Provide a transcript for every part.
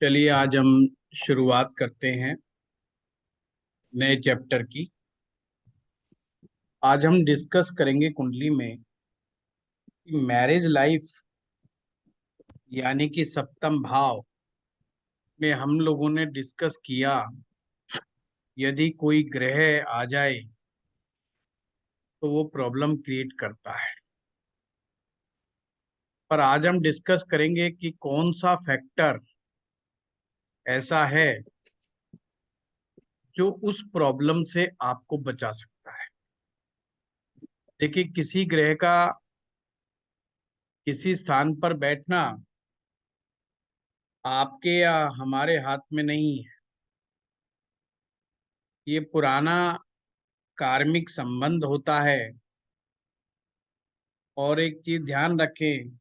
चलिए आज हम शुरुआत करते हैं नए चैप्टर की। आज हम डिस्कस करेंगे कुंडली में मैरिज लाइफ यानी कि सप्तम भाव में हम लोगों ने डिस्कस किया यदि कोई ग्रह आ जाए तो वो प्रॉब्लम क्रिएट करता है। पर आज हम डिस्कस करेंगे कि कौन सा फैक्टर ऐसा है जो उस प्रॉब्लम से आपको बचा सकता है। देखिए, किसी ग्रह का किसी स्थान पर बैठना आपके या हमारे हाथ में नहीं है। ये पुराना कार्मिक संबंध होता है। और एक चीज ध्यान रखें,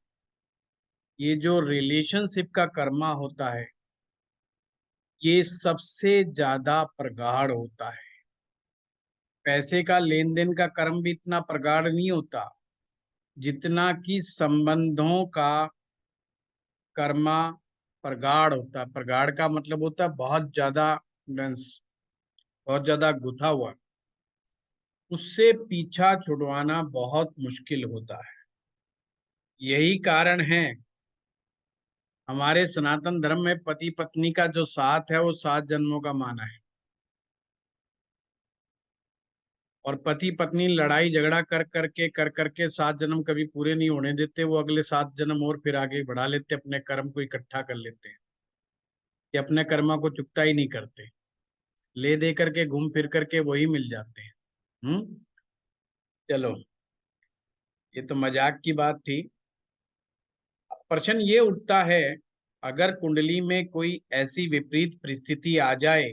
ये जो रिलेशनशिप का कर्मा होता है ये सबसे ज्यादा प्रगाढ़ होता है। पैसे का लेन देन का कर्म भी इतना प्रगाढ़ नहीं होता जितना कि संबंधों का कर्मा प्रगाढ़ होता है। प्रगाढ़ का मतलब होता है बहुत ज्यादा डेंस, बहुत ज्यादा गुथा हुआ। उससे पीछा छुड़वाना बहुत मुश्किल होता है। यही कारण है हमारे सनातन धर्म में पति पत्नी का जो साथ है वो 7 जन्मों का माना है। और पति पत्नी लड़ाई झगड़ा कर करके 7 जन्म कभी पूरे नहीं होने देते। वो अगले 7 जन्म और फिर आगे बढ़ा लेते, अपने कर्म को इकट्ठा कर लेते हैं। ये अपने कर्मा को चुकता ही नहीं करते, ले दे करके घूम फिर करके वही मिल जाते हैं। चलो, ये तो मजाक की बात थी। प्रश्न ये उठता है, अगर कुंडली में कोई ऐसी विपरीत परिस्थिति आ जाए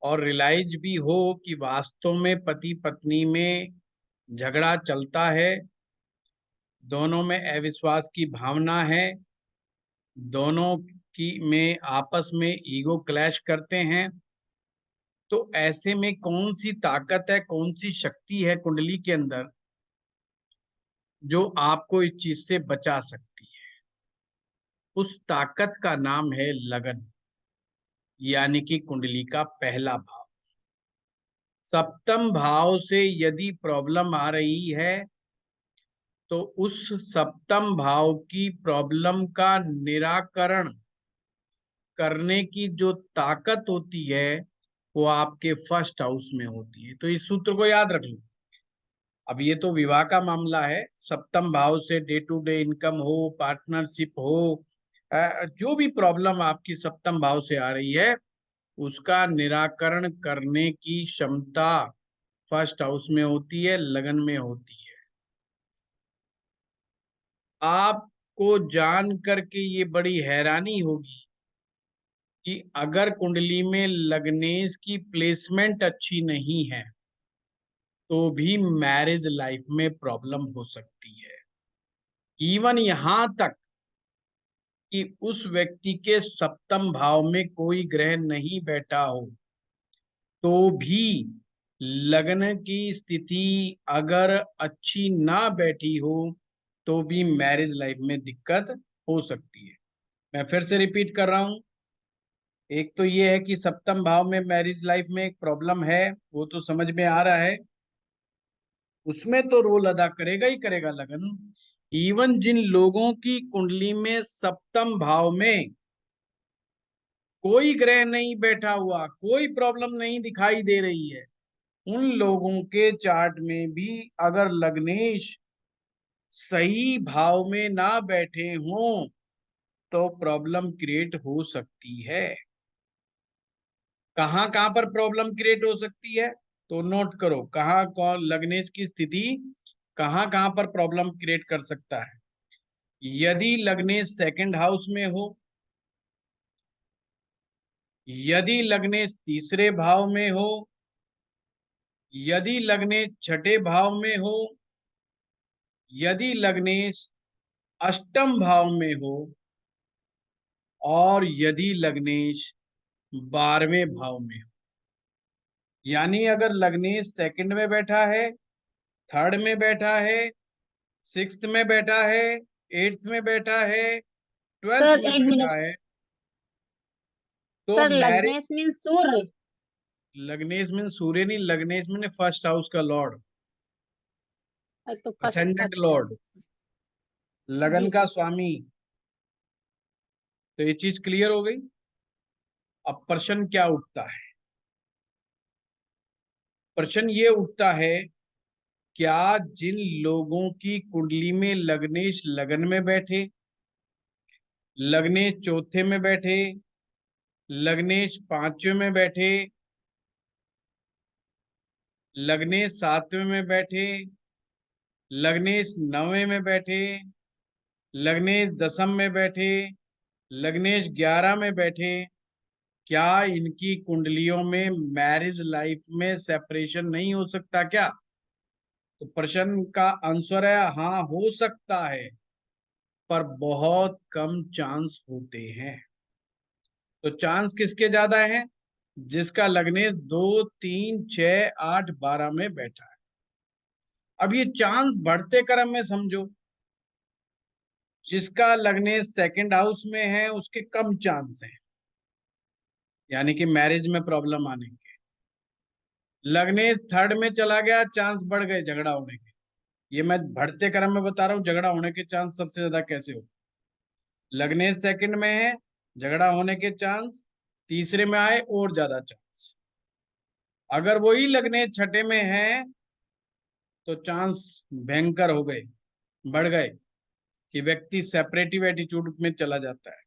और रियलाइज भी हो कि वास्तव में पति पत्नी में झगड़ा चलता है, दोनों में अविश्वास की भावना है, दोनों की में आपस में ईगो क्लैश करते हैं, तो ऐसे में कौन सी ताकत है, कौन सी शक्ति है कुंडली के अंदर जो आपको इस चीज से बचा सकती है? उस ताकत का नाम है लगन, यानी कि कुंडली का पहला भाव। सप्तम भाव से यदि प्रॉब्लम आ रही है तो उस सप्तम भाव की प्रॉब्लम का निराकरण करने की जो ताकत होती है वो आपके फर्स्ट हाउस में होती है। तो इस सूत्र को याद रख लो। अब ये तो विवाह का मामला है। सप्तम भाव से डे टू डे इनकम हो, पार्टनरशिप हो, जो भी प्रॉब्लम आपकी सप्तम भाव से आ रही है उसका निराकरण करने की क्षमता फर्स्ट हाउस में होती है, लगन में होती है। आपको जान करके ये बड़ी हैरानी होगी कि अगर कुंडली में लग्नेश की प्लेसमेंट अच्छी नहीं है तो भी मैरिज लाइफ में प्रॉब्लम हो सकती है। इवन यहां तक कि उस व्यक्ति के सप्तम भाव में कोई ग्रह नहीं बैठा हो तो भी लग्न की स्थिति अगर अच्छी ना बैठी हो तो भी मैरिज लाइफ में दिक्कत हो सकती है। मैं फिर से रिपीट कर रहा हूं, एक तो ये है कि सप्तम भाव में मैरिज लाइफ में एक प्रॉब्लम है, वो तो समझ में आ रहा है, उसमें तो रोल अदा करेगा ही करेगा लगन। इवन जिन लोगों की कुंडली में सप्तम भाव में कोई ग्रह नहीं बैठा हुआ, कोई प्रॉब्लम नहीं दिखाई दे रही है, उन लोगों के चार्ट में भी अगर लग्नेश सही भाव में ना बैठे हों तो प्रॉब्लम क्रिएट हो सकती है। कहां कहां पर प्रॉब्लम क्रिएट हो सकती है तो नोट करो, कहां कौन लग्नेश की स्थिति कहां कहां पर प्रॉब्लम क्रिएट कर सकता है। यदि लग्नेश सेकंड हाउस में हो, यदि लग्नेश तीसरे भाव में हो, यदि लग्नेश छठे भाव में हो, यदि लग्नेश अष्टम भाव में हो, और यदि लग्नेश 12वें भाव में हो। यानी अगर लग्नेश सेकंड में बैठा है, थर्ड में बैठा है, सिक्स्थ में बैठा है, एट्थ में बैठा है, ट्वेल्थ सर में एक मिनट। बैठा है। तो सर मैरिज, लग्नेश मीन सूर्य। लग्नेश मीन सूर्य नहीं, लग्नेश मीन फर्स्ट हाउस का लॉर्ड, तो फर्स्ट, असेंडेंट अच्छा लॉर्ड, ठीक है। लगन जी का सर। स्वामी। तो ये चीज क्लियर हो गई। अब प्रश्न क्या उठता है? प्रश्न ये उठता है, क्या जिन लोगों की कुंडली में लग्नेश लगन में बैठे, लग्नेश चौथे में बैठे, लग्नेश पांचवें में बैठे, लग्नेश सातवें में बैठे, लग्नेश नौवें में बैठे, लग्नेश दसम में बैठे, लग्नेश 11 में बैठे, क्या इनकी कुंडलियों में मैरिज लाइफ में सेपरेशन नहीं हो सकता क्या? तो प्रश्न का आंसर है हाँ, हो सकता है, पर बहुत कम चांस होते हैं। तो चांस किसके ज्यादा है? जिसका लग्नेश 2 3 6 8 12 में बैठा है। अब ये चांस बढ़ते क्रम में समझो। जिसका लग्नेश सेकंड हाउस में है उसके कम चांस हैं, यानी कि मैरिज में प्रॉब्लम आने के। लग्नेश थर्ड में चला गया, चांस बढ़ गए झगड़ा होने के। ये मैं बढ़ते क्रम में बता रहा हूँ, झगड़ा होने के चांस सबसे ज्यादा कैसे हो। लग्नेश सेकंड में है, झगड़ा होने के चांस तीसरे में आए और ज्यादा चांस। अगर वही लग्नेश छठे में है तो चांस भयंकर हो गए, बढ़ गए, कि व्यक्ति सेपरेटिव एटीट्यूड में चला जाता है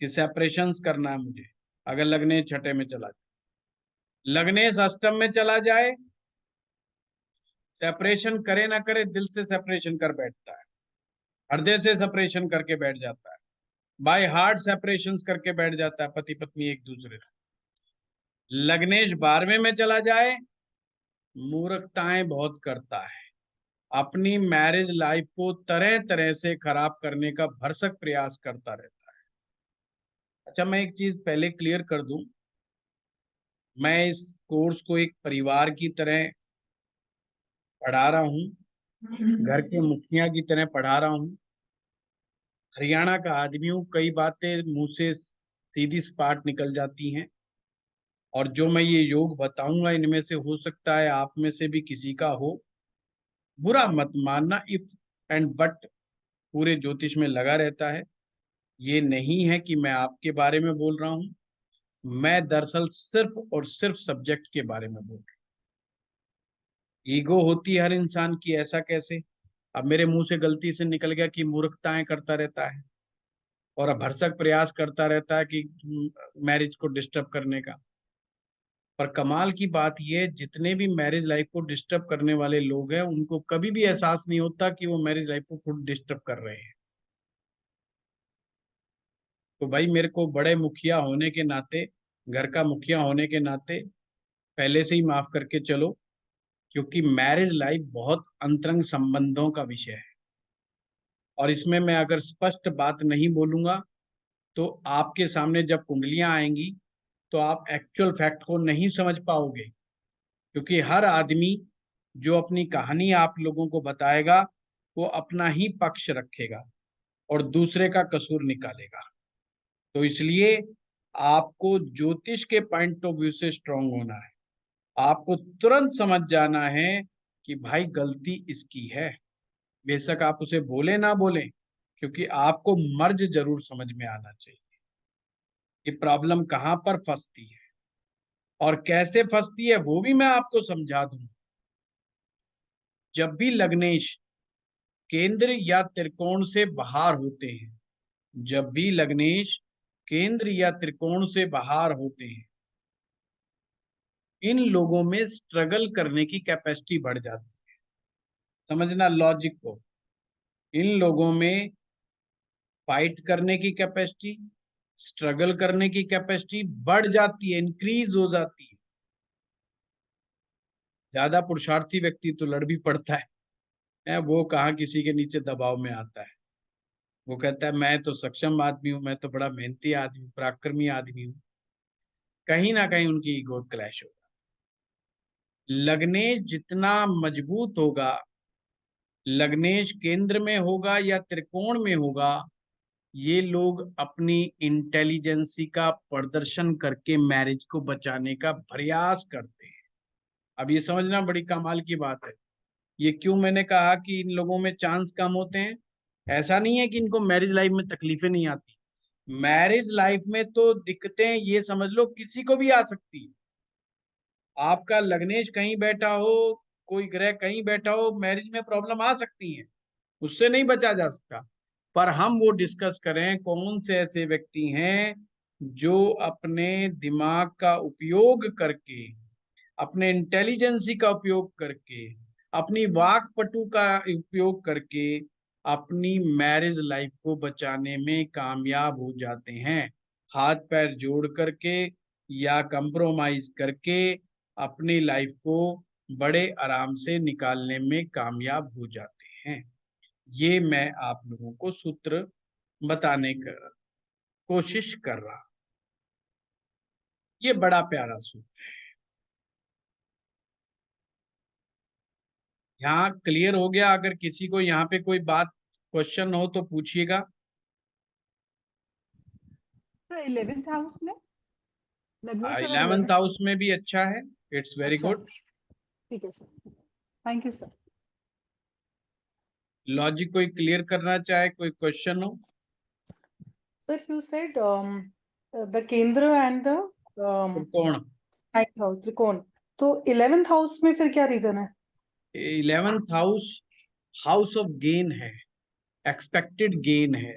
कि सेपरेशन करना है मुझे। अगर लग्नेश छठे में चला जाए, लग्नेश अष्टम में चला जाए, सेपरेशन करे ना करे दिल से सेपरेशन कर बैठता है, हृदय से सेपरेशन करके बैठ जाता है, बाय हार्ट सेपरेशन करके बैठ जाता है पति पत्नी एक दूसरे से। लग्नेश 12वें में चला जाए, मूर्खताएं बहुत करता है, अपनी मैरिज लाइफ को तरह तरह से खराब करने का भरसक प्रयास करता रहता है। अच्छा, मैं एक चीज पहले क्लियर कर दूं, मैं इस कोर्स को एक परिवार की तरह पढ़ा रहा हूँ, घर के मुखिया की तरह पढ़ा रहा हूँ। हरियाणा का आदमी हूँ, कई बातें मुंह से सीधी सपाट निकल जाती हैं। और जो मैं ये योग बताऊंगा इनमें से हो सकता है आप में से भी किसी का हो, बुरा मत मानना। इफ एंड बट पूरे ज्योतिष में लगा रहता है। ये नहीं है कि मैं आपके बारे में बोल रहा हूँ, मैं दरअसल सिर्फ और सिर्फ सब्जेक्ट के बारे में बोल रहा हूँ। ईगो होती है हर इंसान की, ऐसा कैसे? अब मेरे मुंह से गलती से निकल गया कि मूर्खताएं करता रहता है और अब भरसक प्रयास करता रहता है कि मैरिज को डिस्टर्ब करने का। पर कमाल की बात यह है, जितने भी मैरिज लाइफ को डिस्टर्ब करने वाले लोग हैं उनको कभी भी एहसास नहीं होता कि वो मैरिज लाइफ को खुद डिस्टर्ब कर रहे हैं। तो भाई मेरे को बड़े मुखिया होने के नाते, घर का मुखिया होने के नाते पहले से ही माफ करके चलो, क्योंकि मैरिज लाइफ बहुत अंतरंग संबंधों का विषय है। और इसमें मैं अगर स्पष्ट बात नहीं बोलूंगा तो आपके सामने जब कुंडलियां आएंगी तो आप एक्चुअल फैक्ट को नहीं समझ पाओगे। क्योंकि हर आदमी जो अपनी कहानी आप लोगों को बताएगा वो अपना ही पक्ष रखेगा और दूसरे का कसूर निकालेगा। तो इसलिए आपको ज्योतिष के पॉइंट ऑफ व्यू से स्ट्रांग होना है। आपको तुरंत समझ जाना है कि भाई गलती इसकी है, बेशक आप उसे बोले ना बोले, क्योंकि आपको मर्ज जरूर समझ में आना चाहिए कि प्रॉब्लम कहां पर फंसती है और कैसे फंसती है, वो भी मैं आपको समझा दूं। जब भी लग्नेश केंद्र या त्रिकोण से बाहर होते हैं, जब भी लग्नेश केंद्र या त्रिकोण से बाहर होते हैं, इन लोगों में स्ट्रगल करने की कैपेसिटी बढ़ जाती है। समझना लॉजिक को। इन लोगों में फाइट करने की कैपेसिटी, स्ट्रगल करने की कैपेसिटी बढ़ जाती है, इंक्रीज हो जाती है। ज्यादा पुरुषार्थी व्यक्ति तो लड़ भी पड़ता है, वो कहाँ किसी के नीचे दबाव में आता है। वो कहता है मैं तो सक्षम आदमी हूँ, मैं तो बड़ा मेहनती आदमी हूँ, पराक्रमी आदमी हूँ। कहीं ना कहीं उनकी ईगो क्लैश होगा। लग्नेश जितना मजबूत होगा, लग्नेश केंद्र में होगा या त्रिकोण में होगा, ये लोग अपनी इंटेलिजेंसी का प्रदर्शन करके मैरिज को बचाने का प्रयास करते हैं। अब ये समझना बड़ी कमाल की बात है। ये क्यों मैंने कहा कि इन लोगों में चांस कम होते हैं? ऐसा नहीं है कि इनको मैरिज लाइफ में तकलीफें नहीं आती। मैरिज लाइफ में तो दिक्कतें ये समझ लो किसी को भी आ सकती है। आपका लग्नेश कहीं बैठा हो, कोई ग्रह कहीं बैठा हो, मैरिज में प्रॉब्लम आ सकती है, उससे नहीं बचा जा सकता। पर हम वो डिस्कस करें कौन से ऐसे व्यक्ति हैं जो अपने दिमाग का उपयोग करके, अपने इंटेलिजेंसी का उपयोग करके, अपनी वाक पटु का उपयोग करके अपनी मैरिज लाइफ को बचाने में कामयाब हो जाते हैं। हाथ पैर जोड़ करके या कंप्रोमाइज करके अपनी लाइफ को बड़े आराम से निकालने में कामयाब हो जाते हैं। ये मैं आप लोगों को सूत्र बताने का कोशिश कर रहा। ये बड़ा प्यारा सूत्र। यहाँ क्लियर हो गया? अगर किसी को यहाँ पे कोई बात क्वेश्चन हो तो पूछिएगा। तो 11th हाउस में लग्नेश और 11th 11th। हाउस में भी अच्छा है। इट्स वेरी अच्छा, गुड। ठीक है sir, thank you sir. Logic कोई क्लियर करना चाहे, कोई क्वेश्चन हो? Sir, you said the Kendra and the कौन? 9th house, त्रिकोण. तो 11th house में फिर क्या रीजन है? 11th house house of gain है, एक्सपेक्टेड गेन है।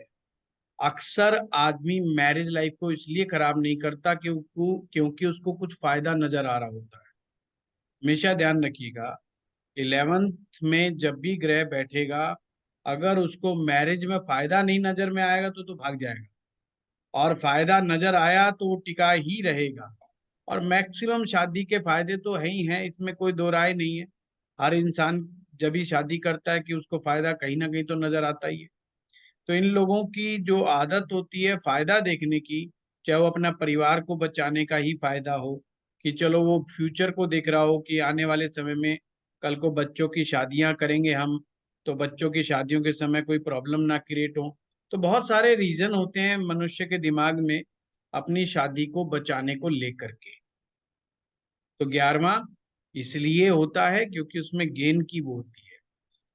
अक्सर आदमी मैरिज लाइफ को इसलिए खराब नहीं करता क्योंकि उसको कुछ फायदा नजर आ रहा होता है। हमेशा ध्यान रखिएगा, 11th में जब भी ग्रह बैठेगा, अगर उसको मैरिज में फायदा नहीं नजर में आएगा तो भाग जाएगा, और फायदा नजर आया तो वो टिका ही रहेगा। और मैक्सिमम शादी के फायदे तो है ही हैं, इसमें कोई दो राय नहीं है। हर इंसान जब भी शादी करता है कि उसको फायदा कहीं ना कहीं तो नजर आता ही है। तो इन लोगों की जो आदत होती है फायदा देखने की, चाहे वो अपना परिवार को बचाने का ही फायदा हो, कि चलो वो फ्यूचर को देख रहा हो कि आने वाले समय में कल को बच्चों की शादियां करेंगे हम, तो बच्चों की शादियों के समय कोई प्रॉब्लम ना क्रिएट हो। तो बहुत सारे रीजन होते हैं मनुष्य के दिमाग में अपनी शादी को बचाने को लेकर के। तो 11वां इसलिए होता है क्योंकि उसमें गेन की वो होती है।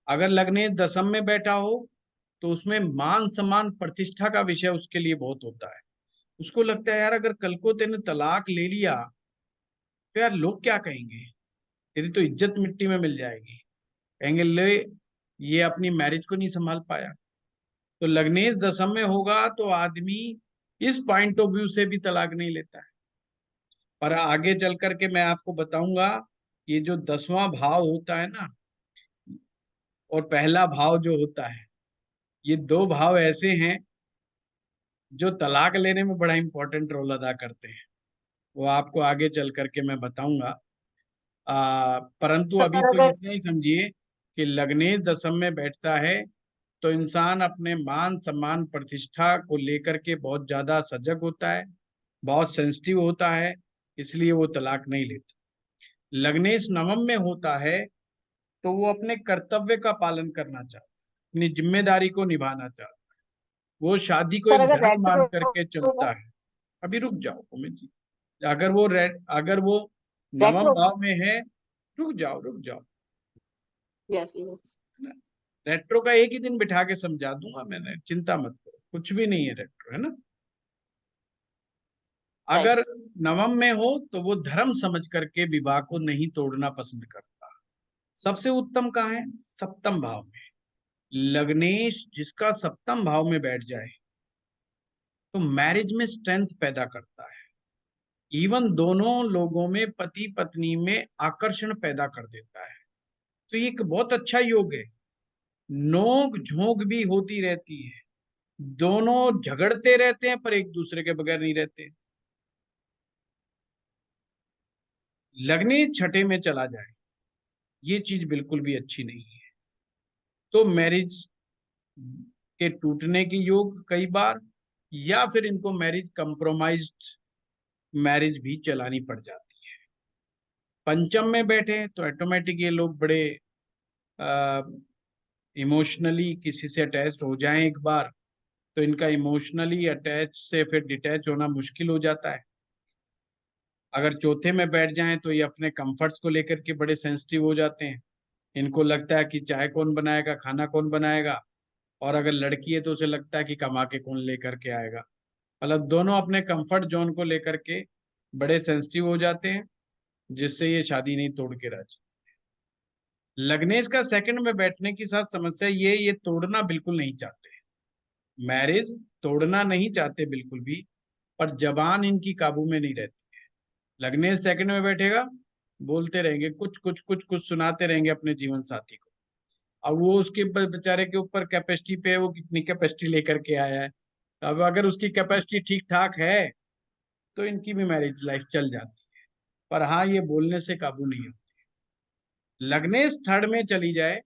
अगर लग्नेश दशम में बैठा हो तो उसमें मान सम्मान प्रतिष्ठा का विषय उसके लिए बहुत होता है। उसको लगता है यार अगर कल को तेने तलाक ले लिया तो यार लोग क्या कहेंगे, तेरी तो इज्जत मिट्टी में मिल जाएगी, कहेंगे ले ये अपनी मैरिज को नहीं संभाल पाया। तो लग्नेश दशम में होगा तो आदमी इस पॉइंट ऑफ व्यू से भी तलाक नहीं लेता है। पर आगे चल करके मैं आपको बताऊंगा, ये जो 10वां भाव होता है ना और पहला भाव जो होता है, ये दो भाव ऐसे हैं जो तलाक लेने में बड़ा इंपॉर्टेंट रोल अदा करते हैं। वो आपको आगे चल करके मैं बताऊंगा। परंतु अभी सर तो अगर इतना ही समझिए कि लग्नेश दशम में बैठता है तो इंसान अपने मान सम्मान प्रतिष्ठा को लेकर के बहुत ज्यादा सजग होता है, बहुत सेंसिटिव होता है, इसलिए वो तलाक नहीं लेता। लग्नेश नवम में होता है तो वो अपने कर्तव्य का पालन करना चाहता है, अपनी जिम्मेदारी को निभाना चाहता है, वो शादी को सर एक अगर धर्म मान रेट्रो करके होगा, चलता है। अभी रुक जाओ उमेश जी। अगर वो नवम रेट्रो। भाव में है, रुक जाओ। Yes yes. रेट्रो का एक ही दिन बिठा के समझा दूंगा मैंने, चिंता मत करो, कुछ भी नहीं है रेट्रो, है ना। राइट। अगर नवम में हो तो वो धर्म समझ करके विवाह को नहीं तोड़ना पसंद करता। सबसे उत्तम कहाँ है? सप्तम भाव में। लग्नेश जिसका सप्तम भाव में बैठ जाए तो मैरिज में स्ट्रेंथ पैदा करता है, इवन दोनों लोगों में पति पत्नी में आकर्षण पैदा कर देता है। तो ये एक बहुत अच्छा योग है। नोक झोंक भी होती रहती है, दोनों झगड़ते रहते हैं पर एक दूसरे के बगैर नहीं रहते। लगने छठे में चला जाए, ये चीज बिल्कुल भी अच्छी नहीं है। तो मैरिज के टूटने के योग कई बार, या फिर इनको मैरिज कंप्रोमाइज्ड मैरिज भी चलानी पड़ जाती है। पंचम में बैठे तो ऑटोमेटिक ये लोग बड़े इमोशनली किसी से अटैच हो जाएं एक बार तो इनका इमोशनली अटैच से फिर डिटैच होना मुश्किल हो जाता है। अगर चौथे में बैठ जाएं तो ये अपने कंफर्ट्स को लेकर के बड़े सेंसिटिव हो जाते हैं। इनको लगता है कि चाय कौन बनाएगा, खाना कौन बनाएगा, और अगर लड़की है तो उसे लगता है कि कमा के कौन लेकर के आएगा। मतलब दोनों अपने कंफर्ट जोन को लेकर के बड़े सेंसिटिव हो जाते हैं, जिससे ये शादी नहीं तोड़ के राजी। लग्नेश का सेकंड में बैठने की साथ समस्या ये तोड़ना बिल्कुल नहीं चाहते, मैरिज तोड़ना नहीं चाहते बिल्कुल भी, पर जबान इनकी काबू में नहीं रहती। लग्नेश सेकंड में बैठेगा, बोलते रहेंगे, कुछ कुछ कुछ कुछ सुनाते रहेंगे अपने जीवन साथी को। अब वो उसके बेचारे के ऊपर कैपेसिटी पे है, वो कितनी कैपेसिटी लेकर के आया है। अब अगर उसकी कैपेसिटी ठीक ठाक है तो इनकी भी मैरिज लाइफ चल जाती है, पर हाँ ये बोलने से काबू नहीं होती। लग्नेश थर्ड में चली जाए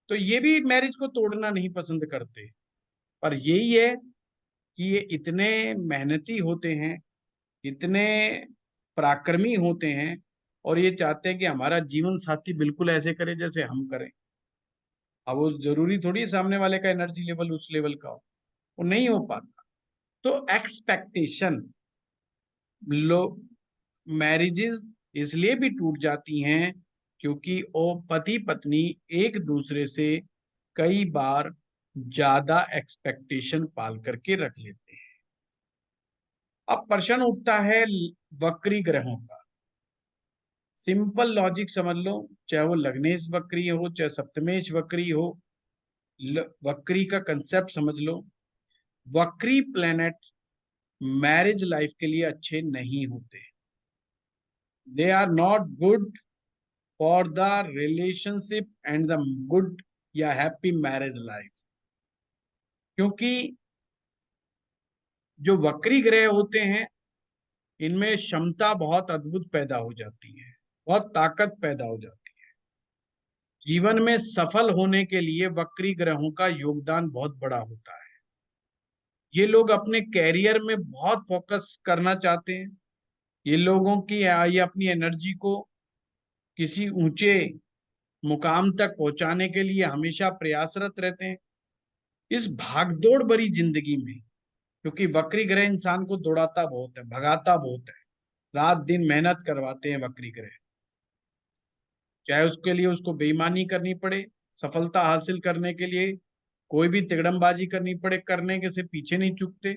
तो ये भी मैरिज को तोड़ना नहीं पसंद करते, पर यही है कि ये इतने मेहनती होते हैं, इतने पराक्रमी होते हैं, और ये चाहते हैं कि हमारा जीवन साथी बिल्कुल ऐसे करे जैसे हम करें। अब वो जरूरी थोड़ी सामने वाले का एनर्जी लेवल उस लेवल का हो, वो नहीं हो पाता। तो एक्सपेक्टेशन, लो मैरिजेस इसलिए भी टूट जाती हैं क्योंकि वो पति पत्नी एक दूसरे से कई बार ज्यादा एक्सपेक्टेशन पाल करके रख लेते हैं। अब प्रश्न उठता है वक्री ग्रहों का। सिंपल लॉजिक समझ लो, चाहे वो लग्नेश वक्री हो चाहे सप्तमेश वक्री हो, वक्री का कंसेप्ट समझ लो। वक्री प्लेनेट मैरिज लाइफ के लिए अच्छे नहीं होते। They are not good for the relationship and the good या हैप्पी मैरिज लाइफ। क्योंकि जो वक्री ग्रह होते हैं इनमें क्षमता बहुत अद्भुत पैदा हो जाती है, बहुत ताकत पैदा हो जाती है। जीवन में सफल होने के लिए वक्री ग्रहों का योगदान बहुत बड़ा होता है। ये लोग अपने कैरियर में बहुत फोकस करना चाहते हैं। ये लोगों की ये अपनी एनर्जी को किसी ऊंचे मुकाम तक पहुंचाने के लिए हमेशा प्रयासरत रहते हैं। इस भागदौड़ भरी जिंदगी में, क्योंकि वक्री ग्रह इंसान को दौड़ाता बहुत है, भगाता बहुत है, रात दिन मेहनत करवाते हैं वक्री ग्रह, चाहे उसके लिए उसको बेईमानी करनी पड़े, सफलता हासिल करने के लिए कोई भी तिगड़मबाजी करनी पड़े, करने के से पीछे नहीं चुकते।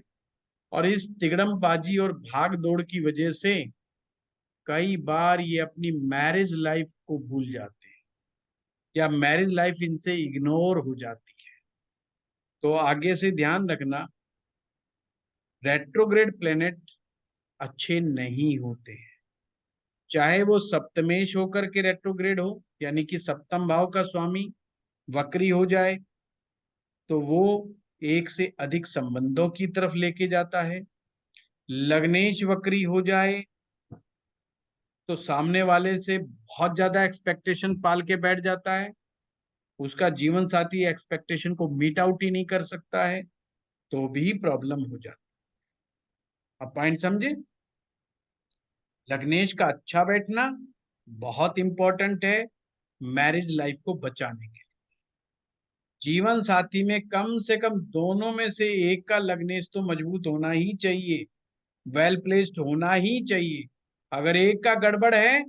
और इस तिगड़मबाजी और भाग दौड़ की वजह से कई बार ये अपनी मैरिज लाइफ को भूल जाते हैं या मैरिज लाइफ इनसे इग्नोर हो जाती है। तो आगे से ध्यान रखना, रेट्रोग्रेड प्लेनेट अच्छे नहीं होते हैं। चाहे वो सप्तमेश होकर के रेट्रोग्रेड हो, यानी कि सप्तम भाव का स्वामी वक्री हो जाए, तो वो एक से अधिक संबंधों की तरफ लेके जाता है। लग्नेश वक्री हो जाए तो सामने वाले से बहुत ज्यादा एक्सपेक्टेशन पाल के बैठ जाता है, उसका जीवन साथी एक्सपेक्टेशन को मीट आउट ही नहीं कर सकता है, तो भी प्रॉब्लम हो जाती है। अब पॉइंट समझे? लग्नेश का अच्छा बैठना बहुत इंपॉर्टेंट है मैरिज लाइफ को बचाने के लिए। जीवन साथी में कम से कम दोनों में से एक का लग्नेश तो मजबूत होना ही चाहिए, वेल प्लेस्ड होना ही चाहिए। अगर एक का गड़बड़ है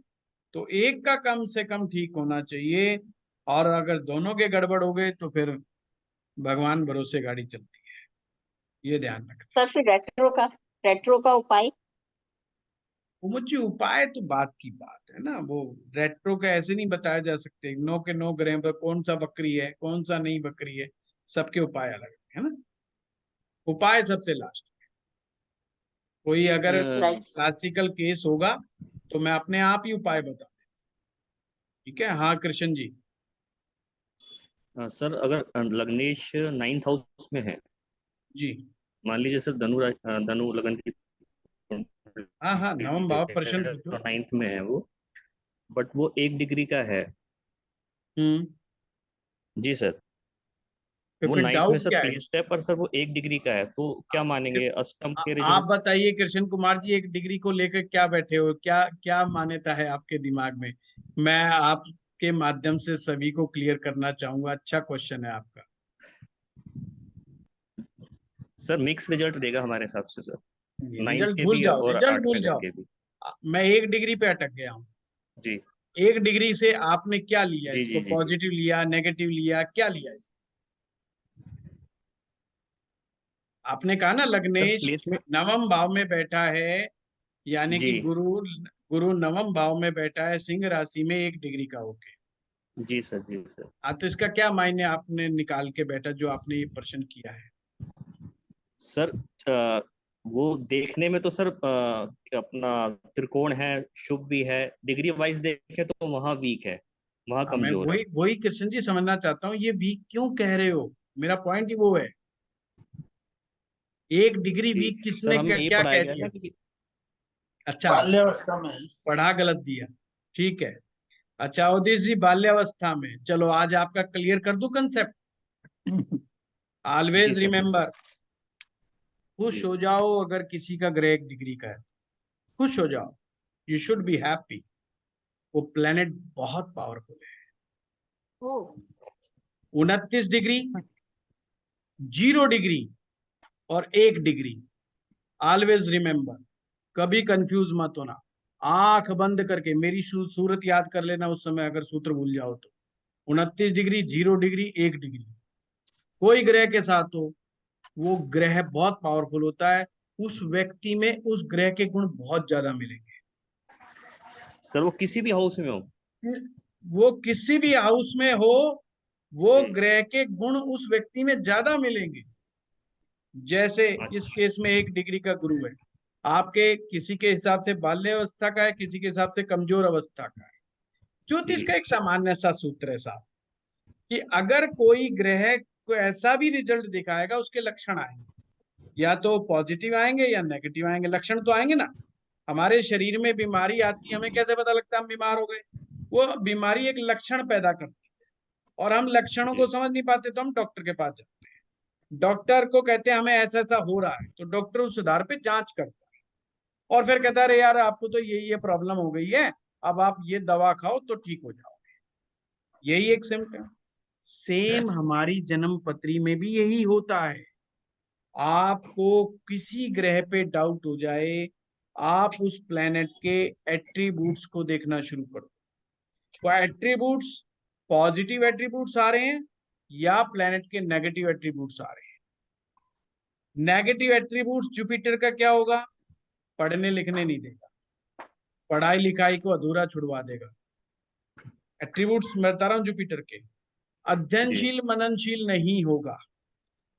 तो एक का कम से कम ठीक होना चाहिए, और अगर दोनों के गड़बड़ हो गए तो फिर भगवान भरोसे गाड़ी चलती है, ये ध्यान रखना। सर फिर रेट्रो का उपाय? वो मुझे उपाय तो बात की बात है ना, वो रेट्रो का ऐसे नहीं बताया जा सकते, नो के नो ग्रह पर कौन सा बकरी है कौन सा नहीं बकरी है, सबके उपाय अलग है ना। उपाय सबसे लास्ट, कोई अगर राइट। क्लासिकल केस होगा तो मैं अपने आप ही उपाय बता, ठीक है। हाँ कृष्ण जी। सर अगर लग्नेश 9th हाउस में है, जी मान लीजिए सर धनु लगन की हाँ हाँ, नवम भाव प्रश्न है, पूछो। 9th में है वो, बट वो 1 डिग्री का है। जी सर, तो वो फिर 9th में डाउट सर क्या है? प्लेस्ड है, पर सर वो 1 डिग्री का है, तो क्या मानेंगे अष्टम के आप रिजल्ट? बताइए कृष्ण कुमार जी, एक डिग्री को लेकर क्या बैठे हो, क्या क्या मान्यता है आपके दिमाग में? मैं आपके माध्यम से सभी को क्लियर करना चाहूंगा, अच्छा क्वेश्चन है आपका। सर मिक्स रिजल्ट देगा हमारे हिसाब से सर, 9 रिजल्ट के भूल भी जाओ, और रिजल्ट 8 भूल में जाओ। के भी। मैं 1 डिग्री पे अटक गया हूँ। जी 1 डिग्री से आपने क्या लिया? जी इसको जी जी। पॉजिटिव लिया, नेगेटिव लिया, क्या लिया इसको? आपने कहा ना सर लग्नेश प्लेसमेंट। नवम भाव में बैठा है, यानी कि जी गुरु गुरु नवम भाव में बैठा है सिंह राशि में 1 डिग्री का होके। जी सर जी सर। हाँ, तो इसका क्या मायने आपने निकाल के बैठा जो आपने ये प्रश्न किया है? सर वो देखने में तो सर अपना त्रिकोण है, शुभ भी है, डिग्री वाइज देखे तो वहां वीक है, वहां हाँ, मैं कमजोर है। वही वही कृष्ण जी समझना चाहता हूँ, ये वीक क्यों कह रहे हो? मेरा पॉइंट ही वो है। 1 डिग्री जी वीक सर किसने हमें क्या ये क्या पढ़ाया कह गया दिया? ना कि अच्छा, बाल्यावस्था में है। पढ़ा गलत दिया, ठीक है। अच्छा उदित जी, बाल्यावस्था में, चलो आज आपका क्लियर कर दूं कंसेप्ट। जी ऑलवेज सर जी सर। रिमेम्बर, खुश जी हो जाओ अगर किसी का ग्रह 1 डिग्री का है, खुश हो जाओ, यू शुड बी हैप्पी। वो प्लेनेट बहुत पावरफुल है। ओ 29 डिग्री, 0 डिग्री और 1 डिग्री, ऑलवेज रिमेम्बर, कभी कंफ्यूज मत होना। आंख बंद करके मेरी सूरत याद कर लेना उस समय, अगर सूत्र भूल जाओ तो। 29 डिग्री, 0 डिग्री, 1 डिग्री, कोई ग्रह के साथ हो, वो ग्रह बहुत पावरफुल होता है। उस व्यक्ति में उस ग्रह के गुण बहुत ज्यादा मिलेंगे। सर वो किसी भी हाउस में हो। वो किसी भी हाउस में हो, वो जी ग्रह के गुण उस व्यक्ति में ज्यादा मिलेंगे। जैसे इस अच्छा केस में 1 डिग्री का गुरु है, आपके किसी के हिसाब से बाल्य अवस्था का है, किसी के हिसाब से कमजोर अवस्था का है। ज्योतिष जी का एक सामान्य सा सूत्र है साहब, कि अगर कोई ग्रह को ऐसा भी रिजल्ट दिखाएगा, उसके लक्षण आएंगे, या तो पॉजिटिव आएंगे या नेगेटिव आएंगे, लक्षण तो आएंगे ना। हमारे शरीर में बीमारी आती है, हमें कैसे पता लगता है हम बीमार हो गए? वो बीमारी एक लक्षण पैदा करती है, और हम लक्षणों को जी समझ नहीं पाते तो हम डॉक्टर के पास जाते हैं। डॉक्टर को कहते हैं हमें ऐसा ऐसा हो रहा है, तो डॉक्टर उस आधार पे जांच करता है, और फिर कहता है अरे यार आपको तो ये प्रॉब्लम हो गई है, अब आप ये दवा खाओ तो ठीक हो जाओगे। यही एक सिम्टम। सेम हमारी जन्म पत्री में भी यही होता है। आपको किसी ग्रह पे डाउट हो जाए, आप उस प्लेनेट के एट्रीब्यूट्स को देखना शुरू करो। तो एट्रीब्यूट्स, पॉजिटिव एट्रीब्यूट्स आ रहे हैं या प्लेनेट के नेगेटिव एट्रीब्यूट्स आ रहे हैं? नेगेटिव एट्रीब्यूट्स जुपिटर का क्या होगा? पढ़ने लिखने नहीं देगा, पढ़ाई लिखाई को अधूरा छुड़वा देगा। एट्रीब्यूट्स मैं बता रहा हूं जुपिटर के। जी अध्ययनशील मननशील नहीं होगा,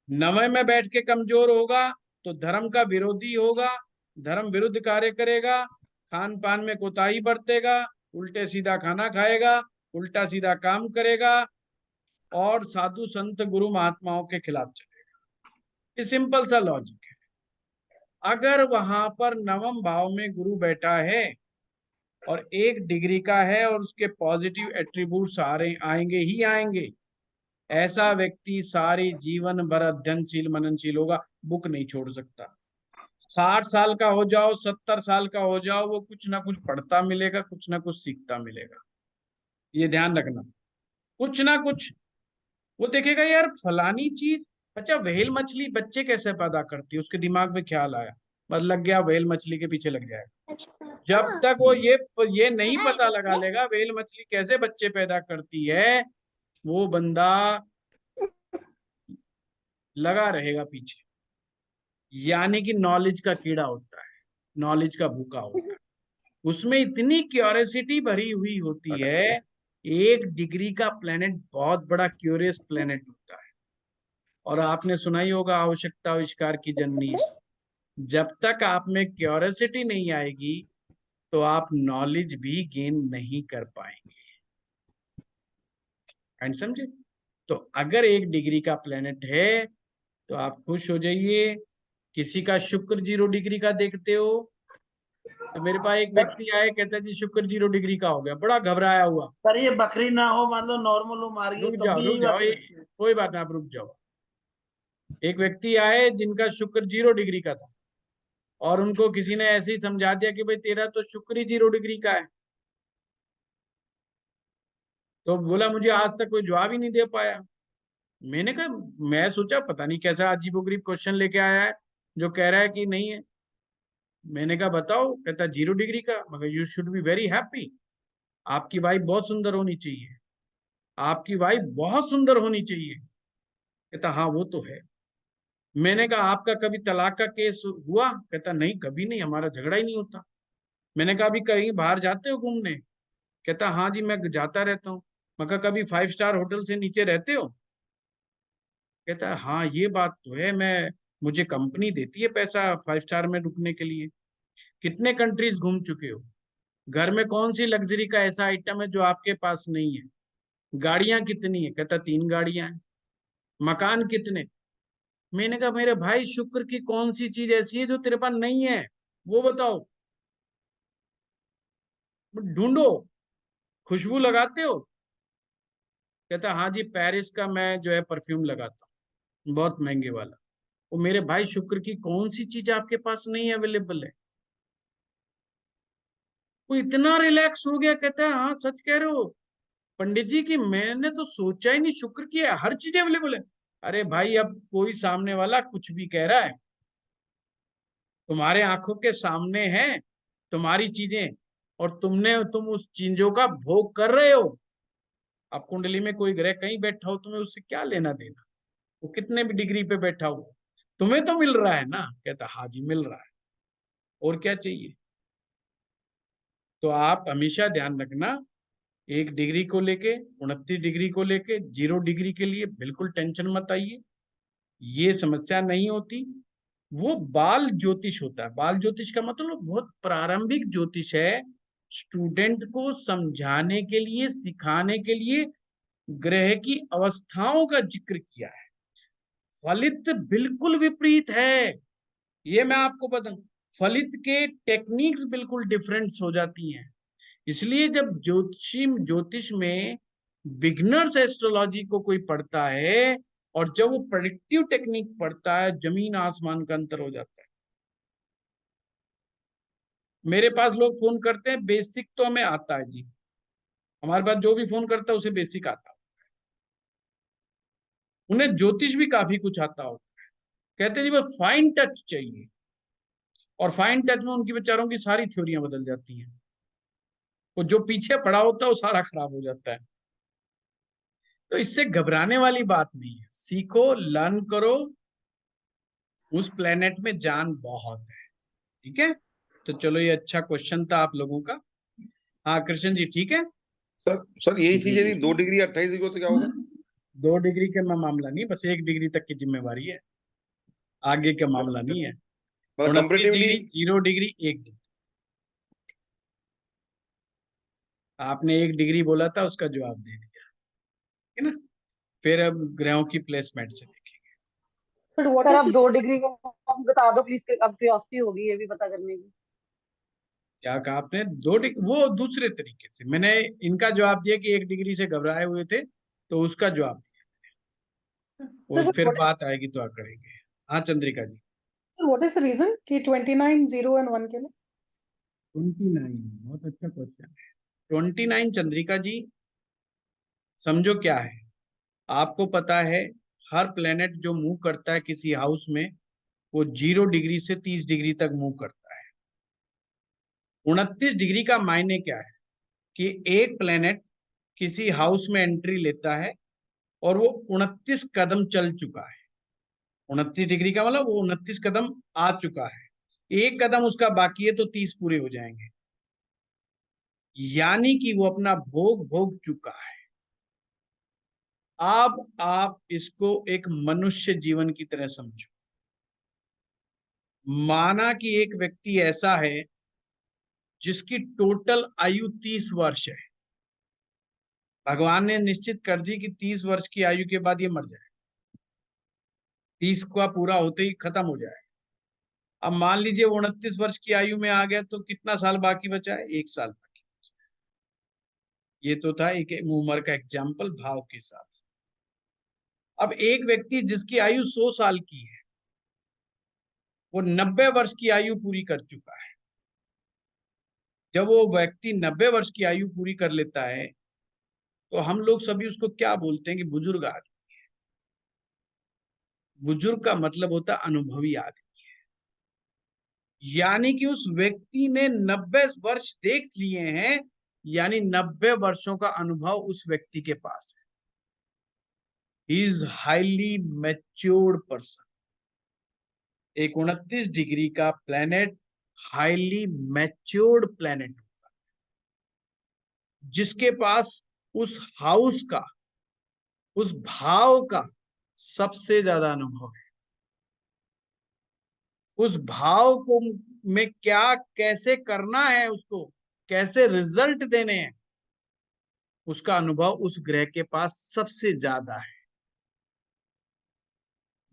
नवय में बैठ के कमजोर होगा, तो धर्म का विरोधी होगा, धर्म विरुद्ध कार्य करेगा, खान पान में कोताही बरतेगा, उल्टे सीधा खाना खाएगा, उल्टा सीधा काम करेगा, और साधु संत गुरु महात्माओं के खिलाफ चलेगा। ये सिंपल सा लॉजिक है। अगर वहां पर नवम भाव में गुरु बैठा है और 1 डिग्री का है और उसके पॉजिटिव एट्रीब्यूट्स आ रहे आएंगे ही आएंगे, ऐसा व्यक्ति सारे जीवन भर अध्ययनशील मननशील होगा, बुक नहीं छोड़ सकता। 60 साल का हो जाओ, 70 साल का हो जाओ, वो कुछ ना कुछ पढ़ता मिलेगा, कुछ ना कुछ सीखता मिलेगा। ये ध्यान रखना, कुछ ना कुछ वो देखेगा, यार फलानी चीज। अच्छा, व्हेल मछली बच्चे कैसे पैदा करती है, उसके दिमाग में ख्याल आया, बस लग गया, व्हेल मछली के पीछे लग जाएगा। जब तक वो ये नहीं पता लगा लेगा व्हेल मछली कैसे बच्चे पैदा करती है, वो बंदा लगा रहेगा पीछे। यानी कि नॉलेज का कीड़ा होता है, नॉलेज का भूखा होता है, उसमें इतनी क्यूरियोसिटी भरी हुई होती है। 1 डिग्री का प्लेनेट बहुत बड़ा क्यूरियस प्लेनेट होता है। और आपने सुना ही होगा, आवश्यकता आविष्कार की जननी है। जब तक आप में क्यूरियोसिटी नहीं आएगी, तो आप नॉलेज भी गेन नहीं कर पाएंगे। एंड समझे? तो अगर 1 डिग्री का प्लेनेट है, तो आप खुश हो जाइए। किसी का शुक्र 0 डिग्री का देखते हो, तो मेरे पास एक सर व्यक्ति आए, कहता जी शुक्र 0 डिग्री का हो गया, बड़ा घबराया हुआ। सर ये बकरी ना हो, मान लो नॉर्मल हो, मार गई तब भी रुक यही जाओ, बातें लगती है। कोई बात ना, आप रुक जाओ। एक व्यक्ति आए जिनका शुक्र 0 डिग्री का था, और उनको किसी ने ऐसे ही समझा दिया कि भाई तेरा तो शुक्र ही 0 डिग्री का है। तो बोला मुझे आज तक कोई जवाब ही नहीं दे पाया। मैंने कहा, मैं सोचा पता नहीं कैसा अजीबोगरीब क्वेश्चन लेके आया है जो कह रहा है कि नहीं है। मैंने कहा बताओ, कहता 0 डिग्री का। मगर you should be very happy, आपकी वाइफ बहुत सुंदर होनी चाहिए, आपकी वाइफ बहुत सुंदर होनी चाहिए। कहता हाँ वो तो है। मैंने कहा आपका कभी तलाक का केस हुआ? कहता नहीं, कभी नहीं, हमारा झगड़ा ही नहीं होता। मैंने कहा अभी कहीं बाहर जाते हो घूमने? कहता हाँ जी मैं जाता रहता हूँ। मैं कहा कभी 5 स्टार होटल से नीचे रहते हो? कहता है हाँ ये बात तो है, मैं मुझे कंपनी देती है पैसा 5 स्टार में रुकने के लिए। कितने कंट्रीज घूम चुके हो? घर में कौन सी लग्जरी का ऐसा आइटम है जो आपके पास नहीं है? गाड़ियां कितनी है? कहता 3 गाड़ियां हैं। मकान कितने? मैंने कहा मेरे भाई शुक्र की कौन सी चीज ऐसी है जो तेरे पास नहीं है, वो बताओ, ढूंढो। खुशबू लगाते हो? कहता हाँ जी पेरिस का मैं जो है परफ्यूम लगाता हूँ, बहुत महंगे वाला। वो मेरे भाई शुक्र की कौन सी चीज आपके पास नहीं अवेलेबल है? वो इतना रिलैक्स हो गया, कहता है हाँ सच कह रहे हो पंडित जी की मैंने तो सोचा ही नहीं, शुक्र की हर चीज अवेलेबल है। अरे भाई अब कोई सामने वाला कुछ भी कह रहा है, तुम्हारे आंखों के सामने है तुम्हारी चीजें, और तुम उस चीजों का भोग कर रहे हो। अब कुंडली में कोई ग्रह कहीं बैठा हो, तुम्हें उससे क्या लेना देना, वो कितने भी डिग्री पे बैठा हो, तुम्हें तो मिल रहा है ना। कहता हाँ जी मिल रहा है, और क्या चाहिए। तो आप हमेशा ध्यान रखना, 1 डिग्री को लेके 29 डिग्री को लेके 0 डिग्री के लिए बिल्कुल टेंशन मत आइए, ये समस्या नहीं होती। वो बाल ज्योतिष होता है। बाल ज्योतिष का मतलब बहुत प्रारंभिक ज्योतिष है, स्टूडेंट को समझाने के लिए, सिखाने के लिए ग्रह की अवस्थाओं का जिक्र किया है। फलित बिल्कुल विपरीत है, ये मैं आपको बताऊं। फलित के टेक्निक्स बिल्कुल डिफरेंट हो जाती हैं। इसलिए जब ज्योतिष में बिगनर्स एस्ट्रोलॉजी को कोई पढ़ता है और जब वो प्रेडिक्टिव टेक्निक पढ़ता है, जमीन आसमान का अंतर हो जाता है। मेरे पास लोग फोन करते हैं, बेसिक तो हमें आता है जी, हमारे पास जो भी फोन करता है उसे बेसिक आता है, उन्हें ज्योतिष भी काफी कुछ आता हो। कहते हैं जी बस फाइन टच चाहिए, और फाइन टच में उनकी बेचारों की सारी थ्योरियां बदल जाती हैं, वो जो पीछे पड़ा होता है वो सारा खराब हो जाता है। तो इससे घबराने वाली बात नहीं है, सीखो, लर्न करो, उस प्लेनेट में जान बहुत है। ठीक है, तो चलो ये अच्छा क्वेश्चन था आप लोगों का। हाँ कृष्ण जी ठीक है। सर यही जी चीज यदि जी 2 डिग्री 28 डिग्री हो तो क्या होगा? 2 डिग्री का मामला नहीं, बस 1 डिग्री तक की जिम्मेवारी है, आगे का मामला नहीं है। मतलब 29 कंपेरेटिवली डिग्री 0 डिग्री 1 डिग्री, आपने 1 डिग्री बोला था उसका जवाब दे दिया, है ना। फिर अब ग्रहों की प्लेसमेंट से देखेंगे। But what सर is अब the 2 डिग्री को हम बता दो प्लीज, अब क्यूरियोसिटी होगी ये भी पता करने की। क्या कहा आपने? 2 डिग्री, वो दूसरे तरीके से मैंने इनका जवाब दिया कि 1 डिग्री से घबराए हुए थे, तो उसका जवाब दिया, sir? वो But फिर what is बात आएगी तो करेंगे। हाँ चंद्रिका जी। sir, what is the reason कि 29 0 and 1 के लिए? 29, बहुत अच्छा क्वेश्चन है। 29 चंद्रिका जी, समझो क्या है, आपको पता है हर प्लेनेट जो मूव करता है किसी हाउस में, वो 0 डिग्री से 30 डिग्री तक मूव करता है। 29 डिग्री का मायने क्या है कि एक प्लेनेट किसी हाउस में एंट्री लेता है और वो 29 कदम चल चुका है। 29 डिग्री का मतलब वो 29 कदम आ चुका है, एक कदम उसका बाकी है तो 30 पूरे हो जाएंगे, यानी कि वो अपना भोग भोग चुका है। अब आप इसको एक मनुष्य जीवन की तरह समझो। माना कि एक व्यक्ति ऐसा है जिसकी टोटल आयु 30 वर्ष है, भगवान ने निश्चित कर दी कि 30 वर्ष की आयु के बाद ये मर जाए, 30 का पूरा होते ही खत्म हो जाए। अब मान लीजिए 29 वर्ष की आयु में आ गया, तो कितना साल बाकी बचा है? 1 साल बाकी। ये तो था एक उम्र का एग्जाम्पल भाव के साथ। अब एक व्यक्ति जिसकी आयु 100 साल की है, वो 90 वर्ष की आयु पूरी कर चुका है। जब वो व्यक्ति 90 वर्ष की आयु पूरी कर लेता है, तो हम लोग सभी उसको क्या बोलते हैं कि बुजुर्ग आदमी है। बुजुर्ग का मतलब होता अनुभवी आदमी, यानी कि उस व्यक्ति ने 90 वर्ष देख लिए हैं, यानी 90 वर्षों का अनुभव उस व्यक्ति के पास है। He is highly matured person. एक 29 डिग्री का प्लेनेट हाईली मैच्योर्ड प्लेनेट होता है, जिसके पास उस हाउस का, उस भाव का सबसे ज्यादा अनुभव है। उस भाव को में क्या कैसे करना है, उसको कैसे रिजल्ट देने हैं, उसका अनुभव उस ग्रह के पास सबसे ज्यादा है।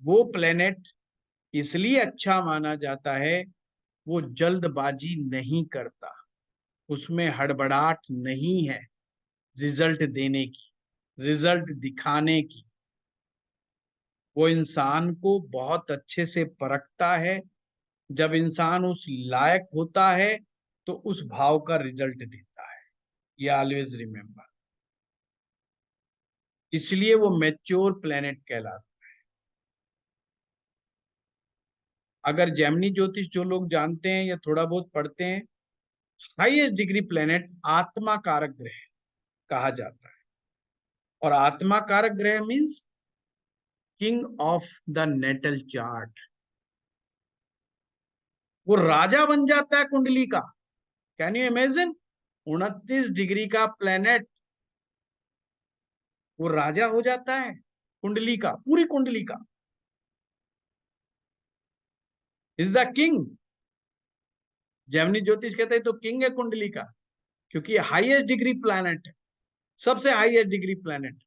वो प्लेनेट इसलिए अच्छा माना जाता है, वो जल्दबाजी नहीं करता, उसमें हड़बड़ाहट नहीं है रिजल्ट देने की, रिजल्ट दिखाने की। वो इंसान को बहुत अच्छे से परखता है, जब इंसान उस लायक होता है तो उस भाव का रिजल्ट देता है। ये ऑलवेज रिमेम्बर। इसलिए वो मैच्योर प्लेनेट कहलाता है। अगर जेमिनी ज्योतिष जो लोग जानते हैं या थोड़ा बहुत पढ़ते हैं, हाईएस्ट डिग्री प्लेनेट आत्मा कारक ग्रह कहा जाता है। और आत्मा कारक ग्रह means king of the natal chart. वो राजा बन जाता है कुंडली का। Can you imagine? 29 डिग्री का प्लेनेट वो राजा हो जाता है कुंडली का, पूरी कुंडली का। Is the king. जेमिनी ज्योतिष कहते हैं तो किंग है कुंडली का, क्योंकि हाईएस्ट डिग्री प्लैनेट है, सबसे हाईएस्ट डिग्री प्लैनेट।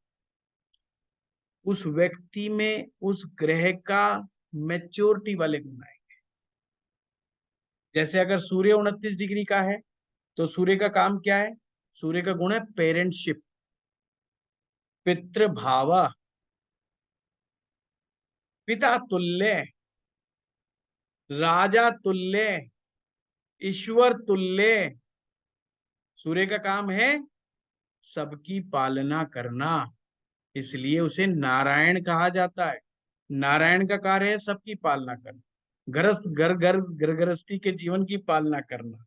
उस व्यक्ति में उस ग्रह का मैच्योरिटी वाले गुण आएंगे। जैसे अगर सूर्य 29 डिग्री का है तो सूर्य का काम क्या है? सूर्य का गुण है पेरेंटशिप, पितृभाव, पिता तुल्य, राजा तुल्य, ईश्वर तुल्य। सूर्य का काम है सबकी पालना करना, इसलिए उसे नारायण कहा जाता है। नारायण का कार्य है सबकी पालना करना, घर गृहस्थी के जीवन की पालना करना,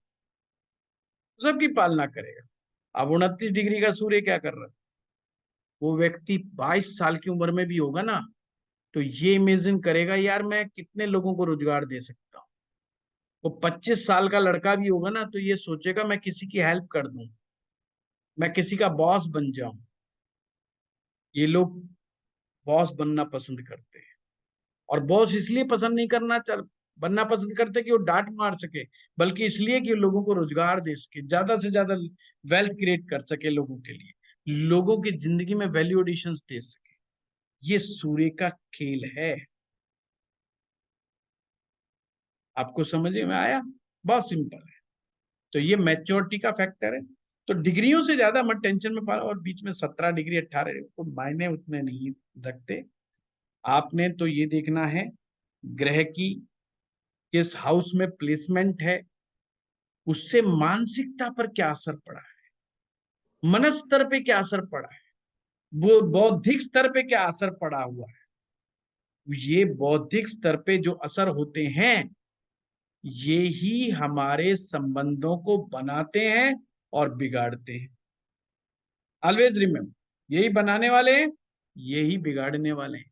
सबकी पालना करेगा। अब 29 डिग्री का सूर्य क्या कर रहा है? वो व्यक्ति 22 साल की उम्र में भी होगा ना, तो ये इमेजिन करेगा, यार मैं कितने लोगों को रोजगार दे सकता हूँ। वो 25 साल का लड़का भी होगा ना, तो ये सोचेगा मैं किसी की हेल्प कर दूं, मैं किसी का बॉस बन जाऊं। ये लोग बॉस बनना पसंद करते हैं, और बॉस इसलिए पसंद नहीं बनना पसंद करते कि वो डांट मार सके, बल्कि इसलिए कि लोगों को रोजगार दे सके, ज्यादा से ज्यादा वेल्थ क्रिएट कर सके लोगों के लिए, लोगों की जिंदगी में वैल्यू एडिशंस दे सके। ये सूर्य का खेल है। आपको समझ में आया? बहुत सिंपल है। तो ये मैच्योरिटी का फैक्टर है। तो डिग्रियों से ज्यादा मत टेंशन में पा, और बीच में 17 डिग्री 18 को मायने उतने नहीं रखते। आपने तो ये देखना है ग्रह की किस हाउस में प्लेसमेंट है, उससे मानसिकता पर क्या असर पड़ा है, मन स्तर पे क्या असर पड़ा है, वो बौद्धिक स्तर पे क्या असर पड़ा हुआ है। ये बौद्धिक स्तर पे जो असर होते हैं, ये ही हमारे संबंधों को बनाते हैं और बिगाड़ते हैं। ऑलवेज रिमेम्बर, यही बनाने वाले हैं, यही बिगाड़ने वाले हैं।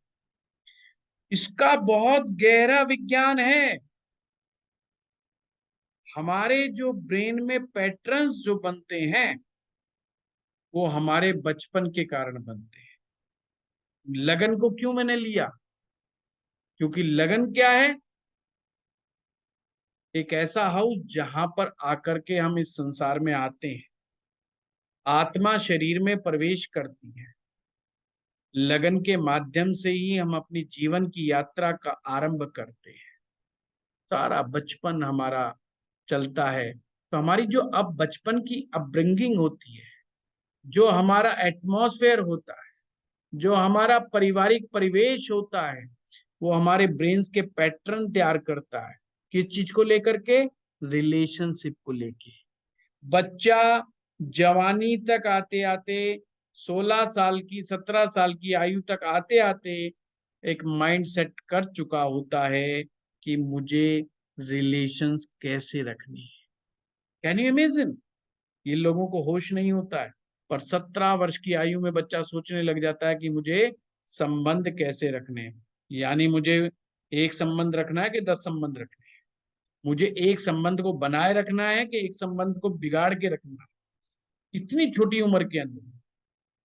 इसका बहुत गहरा विज्ञान है। हमारे जो ब्रेन में पैटर्न्स जो बनते हैं, वो हमारे बचपन के कारण बनते हैं। लगन को क्यों मैंने लिया? क्योंकि लगन क्या है? एक ऐसा हाउस जहां पर आकर के हम इस संसार में आते हैं, आत्मा शरीर में प्रवेश करती है। लगन के माध्यम से ही हम अपनी जीवन की यात्रा का आरंभ करते हैं। सारा बचपन हमारा चलता है। तो हमारी जो अब बचपन की अपब्रिंगिंग होती है, जो हमारा एटमॉस्फेयर होता है, जो हमारा पारिवारिक परिवेश होता है, वो हमारे ब्रेन्स के पैटर्न तैयार करता है। किस चीज को लेकर के? रिलेशनशिप को लेके। बच्चा जवानी तक आते आते, 16 साल की 17 साल की आयु तक आते आते एक माइंड सेट कर चुका होता है कि मुझे रिलेशंस कैसे रखनी है। Can you imagine? ये लोगों को होश नहीं होता है, पर 17 वर्ष की आयु में बच्चा सोचने लग जाता है कि मुझे संबंध कैसे रखने हैं। यानी मुझे एक संबंध रखना है कि 10 संबंध रखने हैं, मुझे एक संबंध को बनाए रखना है कि एक संबंध को बिगाड़ के रखना है। इतनी छोटी उम्र के अंदर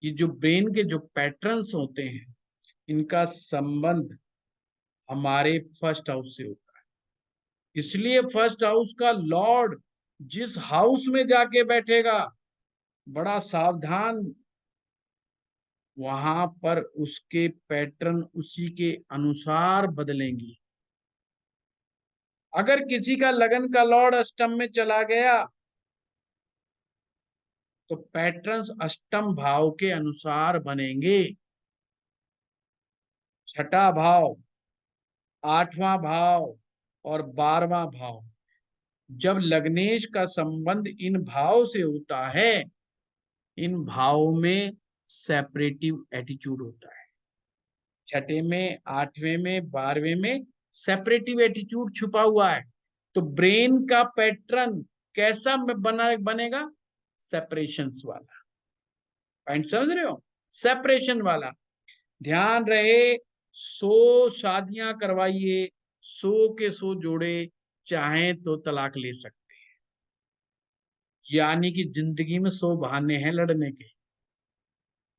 ये जो ब्रेन के जो पैटर्न्स होते हैं, इनका संबंध हमारे फर्स्ट हाउस से होता है। इसलिए फर्स्ट हाउस का लॉर्ड जिस हाउस में जाके बैठेगा, बड़ा सावधान, वहां पर उसके पैटर्न उसी के अनुसार बदलेंगी। अगर किसी का लगन का लॉर्ड अष्टम में चला गया तो पैटर्न्स अष्टम भाव के अनुसार बनेंगे। छठा भाव, आठवां भाव और 12वां भाव, जब लग्नेश का संबंध इन भाव से होता है, इन भावों में सेपरेटिव एटीट्यूड होता है। छठे में, आठवें में, 12वें में सेपरेटिव एटीट्यूड छुपा हुआ है। तो ब्रेन का पैटर्न कैसा बनेगा? सेपरेशन वाला। पॉइंट समझ रहे हो? सेपरेशन वाला। ध्यान रहे, 100 शादियां करवाइए, 100 के 100 जोड़े चाहें तो तलाक ले सकते हैं। यानी कि जिंदगी में 100 बहाने हैं लड़ने के।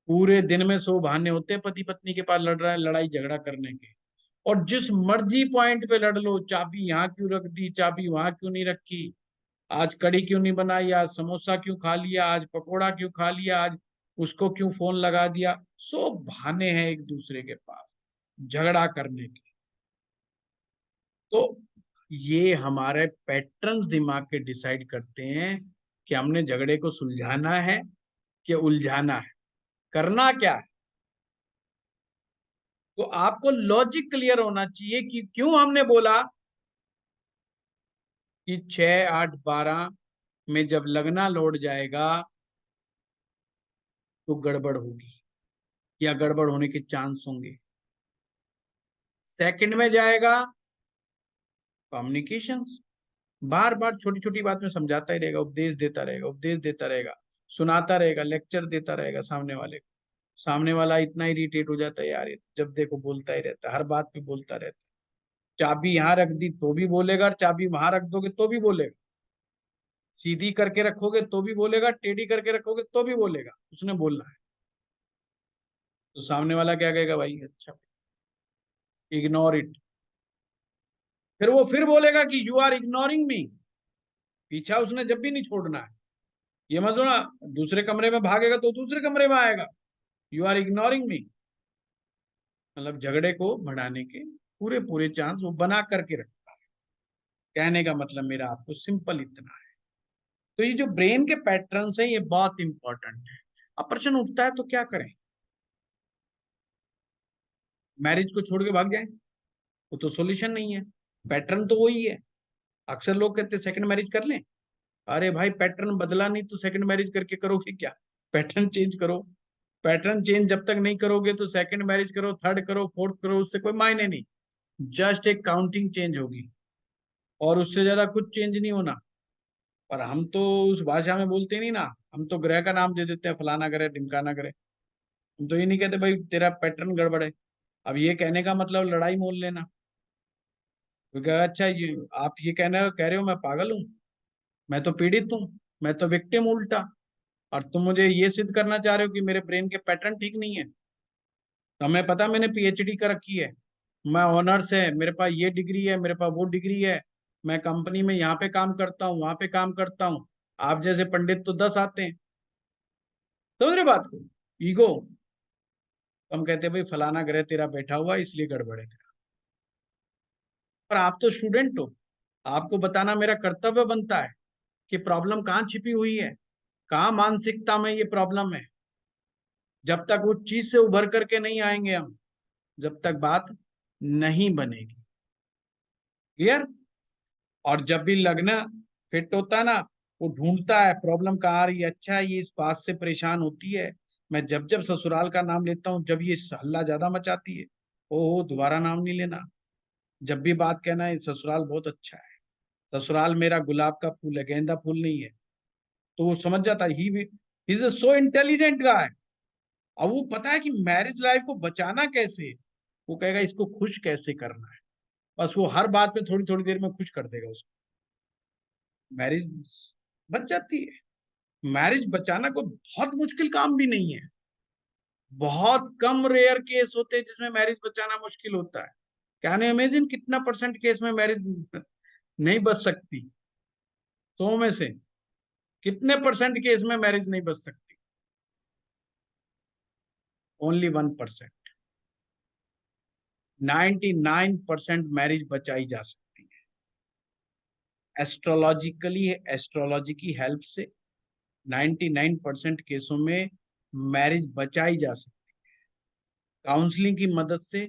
पूरे दिन में 100 बहाने होते हैं पति पत्नी के पास लड़ाई झगड़ा करने के। और जिस मर्जी पॉइंट पे लड़ लो, चाबी यहाँ क्यों रख दी, चाबी वहां क्यों नहीं रखी, आज कड़ी क्यों नहीं बनाई, आज समोसा क्यों खा लिया, आज पकोड़ा क्यों खा लिया, आज उसको क्यों फोन लगा दिया। 100 बहाने हैं एक दूसरे के पास झगड़ा करने के। तो ये हमारे पैटर्न्स दिमाग के डिसाइड करते हैं कि हमने झगड़े को सुलझाना है कि उलझाना है, करना क्या है। तो आपको लॉजिक क्लियर होना चाहिए कि क्यों हमने बोला कि 6, 8, 12 में जब लगना लौट जाएगा तो गड़बड़ होगी या गड़बड़ होने के चांस होंगे। सेकंड में जाएगा कम्युनिकेशन, बार बार छोटी छोटी बात में समझाता ही रहेगा, उपदेश देता रहेगा, उपदेश देता रहेगा, सुनाता रहेगा, लेक्चर देता रहेगा सामने वाले को। सामने वाला इतना इरिटेट हो जाता है, यार ये जब देखो बोलता ही रहता है, हर बात पे बोलता रहता है। चाबी यहाँ रख दी तो भी बोलेगा, और चाबी वहां रख दोगे तो भी बोलेगा, सीधी करके रखोगे तो भी बोलेगा, टेढ़ी करके रखोगे तो भी बोलेगा, उसने बोलना है। तो सामने वाला क्या कहेगा, भाई अच्छा, इग्नोर इट। फिर वो फिर बोलेगा कि यू आर इग्नोरिंग मी। पीछा उसने जब भी नहीं छोड़ना है। ये मत ना, दूसरे कमरे में भागेगा तो दूसरे कमरे में आएगा, यू आर इग्नोरिंग मी। मतलब झगड़े को बढ़ाने के पूरे पूरे चांस वो बना करके रखता है। कहने का मतलब मेरा आपको सिंपल इतना है। तो ये जो ब्रेन के पैटर्न्स है, ये बहुत इंपॉर्टेंट है। अब प्रश्न उठता है तो क्या करें? मैरिज को छोड़ के भाग जाए? वो तो सॉल्यूशन नहीं है, पैटर्न तो वही है। अक्सर लोग कहते हैं सेकंड मैरिज कर लें। अरे भाई, पैटर्न बदला नहीं तो सेकंड मैरिज करके करोगे क्या? पैटर्न चेंज करो। पैटर्न चेंज जब तक नहीं करोगे तो सेकंड मैरिज करो, थर्ड करो, फोर्थ करो, उससे कोई मायने नहीं। जस्ट एक काउंटिंग चेंज होगी और उससे ज्यादा कुछ चेंज नहीं होना। पर हम तो उस भाषा में बोलते नहीं ना, हम तो ग्रह का नाम दे देते हैं, फलाना ग्रह, ढिमकाना ग्रह। हम तो ये नहीं कहते भाई तेरा पैटर्न गड़बड़ है। अब ये कहने का मतलब लड़ाई मोल लेना, क्योंकि अच्छा ये आप ये कह रहे हो मैं पागल हूँ, मैं तो पीड़ित हूँ, मैं तो विक्टिम उल्टा, और तुम मुझे ये सिद्ध करना चाह रहे हो कि मेरे ब्रेन के पैटर्न ठीक नहीं है। तो हमें पता, मैंने पीएचडी कर रखी है, मैं ऑनर्स है, मेरे पास ये डिग्री है, मेरे पास वो डिग्री है, मैं कंपनी में यहाँ पे काम करता हूँ, वहां पे काम करता हूँ। आप जैसे पंडित तो 10 आते हैं। समझ रहे बात को? ईगो। हम कहते हैं भाई फलाना ग्रह तेरा बैठा हुआ है इसलिए गड़बड़ है तेरा। पर आप तो स्टूडेंट हो, आपको बताना मेरा कर्तव्य बनता है कि प्रॉब्लम कहाँ छिपी हुई है, कहाँ मानसिकता में ये प्रॉब्लम है। जब तक उस चीज से उभर करके नहीं आएंगे हम, जब तक बात नहीं बनेगी। क्लियर? और जब भी लगना फिट होता है ना, वो ढूंढता है प्रॉब्लम कहाँ आ रही है। अच्छा, ये इस बात से परेशान होती है, मैं जब जब ससुराल का नाम लेता हूँ जब ये हल्ला ज्यादा मचाती है, ओ दोबारा नाम नहीं लेना, जब भी बात कहना है ससुराल बहुत अच्छा है, ससुराल मेरा गुलाब का फूल है, गेंदा फूल नहीं है। तो वो समझ जाता है, he is a so intelligent गाय। अब वो पता है कि मैरिज लाइफ को बचाना कैसे, वो कहेगा इसको खुश कैसे करना है, बस वो हर बात पे थोड़ी थोड़ी देर में खुश कर देगा उसको, मैरिज बच जाती है। मैरिज बचाना कोई बहुत मुश्किल काम भी नहीं है, बहुत कम रेयर केस होते हैं जिसमें मैरिज बचाना मुश्किल होता है। कैन यू इमेजिन कितना परसेंट केस में मैरिज नहीं बच सकती? 100 में से कितने परसेंट केस में मैरिज नहीं बच सकती? ओनली 1%। 99% मैरिज बचाई जा सकती है एस्ट्रोलॉजिकली, एस्ट्रोलॉजी की हेल्प से 99% केसों में मैरिज बचाई जा सकती है, काउंसलिंग की मदद से,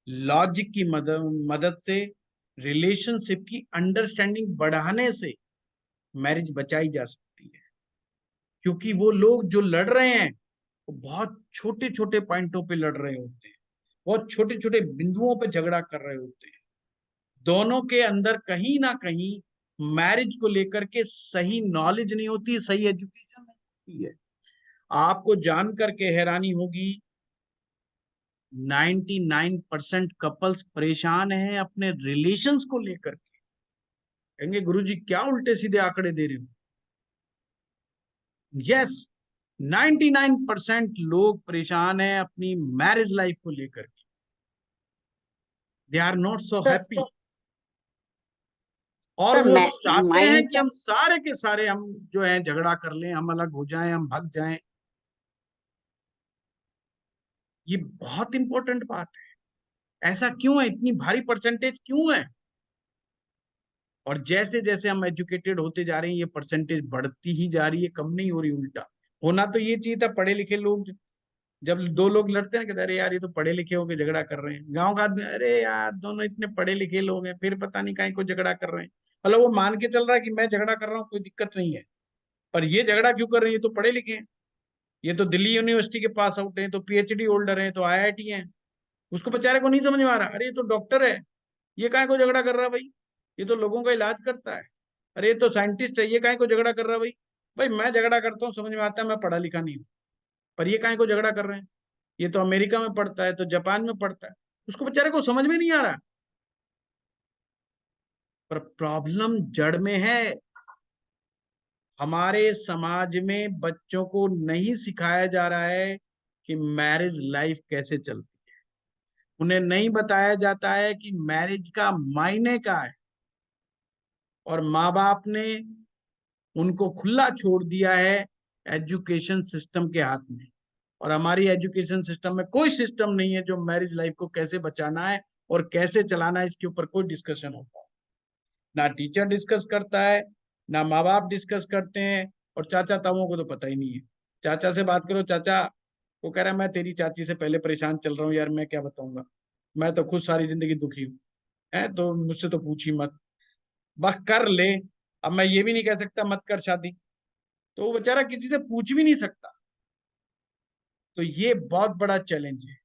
लॉजिक की मदद से, रिलेशनशिप की अंडरस्टैंडिंग बढ़ाने से मैरिज बचाई जा सकती है। क्योंकि वो लोग जो लड़ रहे हैं वो बहुत छोटे छोटे पॉइंटों पे लड़ रहे होते हैं, बहुत छोटे छोटे बिंदुओं पे झगड़ा कर रहे होते हैं। दोनों के अंदर कहीं ना कहीं मैरिज को लेकर के सही नॉलेज नहीं होती, सही एजुकेशन नहीं होती है। आपको जान करके हैरानी होगी, 99% कपल्स परेशान हैं अपने रिलेशंस को लेकर के। कहेंगे गुरुजी क्या उल्टे सीधे आंकड़े दे रहे हो? यस, 99% लोग परेशान हैं अपनी मैरिज लाइफ को लेकर के। They are not so happy, और सर वो चाहते हैं माइंड कि हम सारे के सारे हम जो है झगड़ा कर लें, हम अलग हो जाएं, हम भाग जाएं। ये बहुत इंपॉर्टेंट बात है। ऐसा क्यों है, इतनी भारी परसेंटेज क्यों है? और जैसे जैसे हम एजुकेटेड होते जा रहे हैं ये परसेंटेज बढ़ती ही जा रही है, कम नहीं हो रही, उल्टा। होना तो ये चाहिए था, पढ़े लिखे लोग जब दो लोग लड़ते हैं कहते अरे यार ये तो पढ़े लिखे होके झगड़ा कर रहे हैं, गांव का आदमी अरे यार दोनों इतने पढ़े लिखे लोग हैं फिर पता नहीं काहे को झगड़ा कर रहे हैं। मतलब वो मान के चल रहा है कि मैं झगड़ा कर रहा हूँ कोई दिक्कत नहीं है, पर ये झगड़ा क्यों कर रहे हैं, ये तो पढ़े लिखे हैं, ये तो दिल्ली यूनिवर्सिटी के पास आउट है, तो पीएचडी होल्डर है, तो आईआईटी है। उसको बेचारे को नहीं समझ में आ रहा, अरे ये तो डॉक्टर है, ये काहे को झगड़ा कर रहा है भाई, ये तो लोगों का इलाज करता है। अरे ये तो साइंटिस्ट है, ये काहे को झगड़ा कर रहा है भाई। भाई मैं झगड़ा करता हूँ समझ में आता है, मैं पढ़ा लिखा नहीं हूँ, पर ये काहे को झगड़ा कर रहे हैं, ये तो अमेरिका में पढ़ता है, तो जापान में पढ़ता है। उसको बेचारे को समझ में नहीं आ रहा। पर प्रॉब्लम जड़ में है, हमारे समाज में बच्चों को नहीं सिखाया जा रहा है कि मैरिज लाइफ कैसे चलती है। उन्हें नहीं बताया जाता है कि मैरिज का मायने क्या है, और माँ बाप ने उनको खुला छोड़ दिया है एजुकेशन सिस्टम के हाथ में। और हमारी एजुकेशन सिस्टम में कोई सिस्टम नहीं है जो मैरिज लाइफ को कैसे बचाना है और कैसे चलाना है इसके ऊपर कोई डिस्कशन होता है। ना टीचर डिस्कस करता है, ना माँ बाप डिस्कस करते हैं, और चाचा ताऊओं को तो पता ही नहीं है। चाचा से बात करो, चाचा वो कह रहा है मैं तेरी चाची से पहले परेशान चल रहा हूँ यार, मैं क्या बताऊंगा, मैं तो खुद सारी जिंदगी दुखी हूँ, है तो मुझसे तो पूछ ही मत, बस कर ले। अब मैं ये भी नहीं कह सकता मत कर शादी, तो वो बेचारा किसी से पूछ भी नहीं सकता। तो ये बहुत बड़ा चैलेंज है।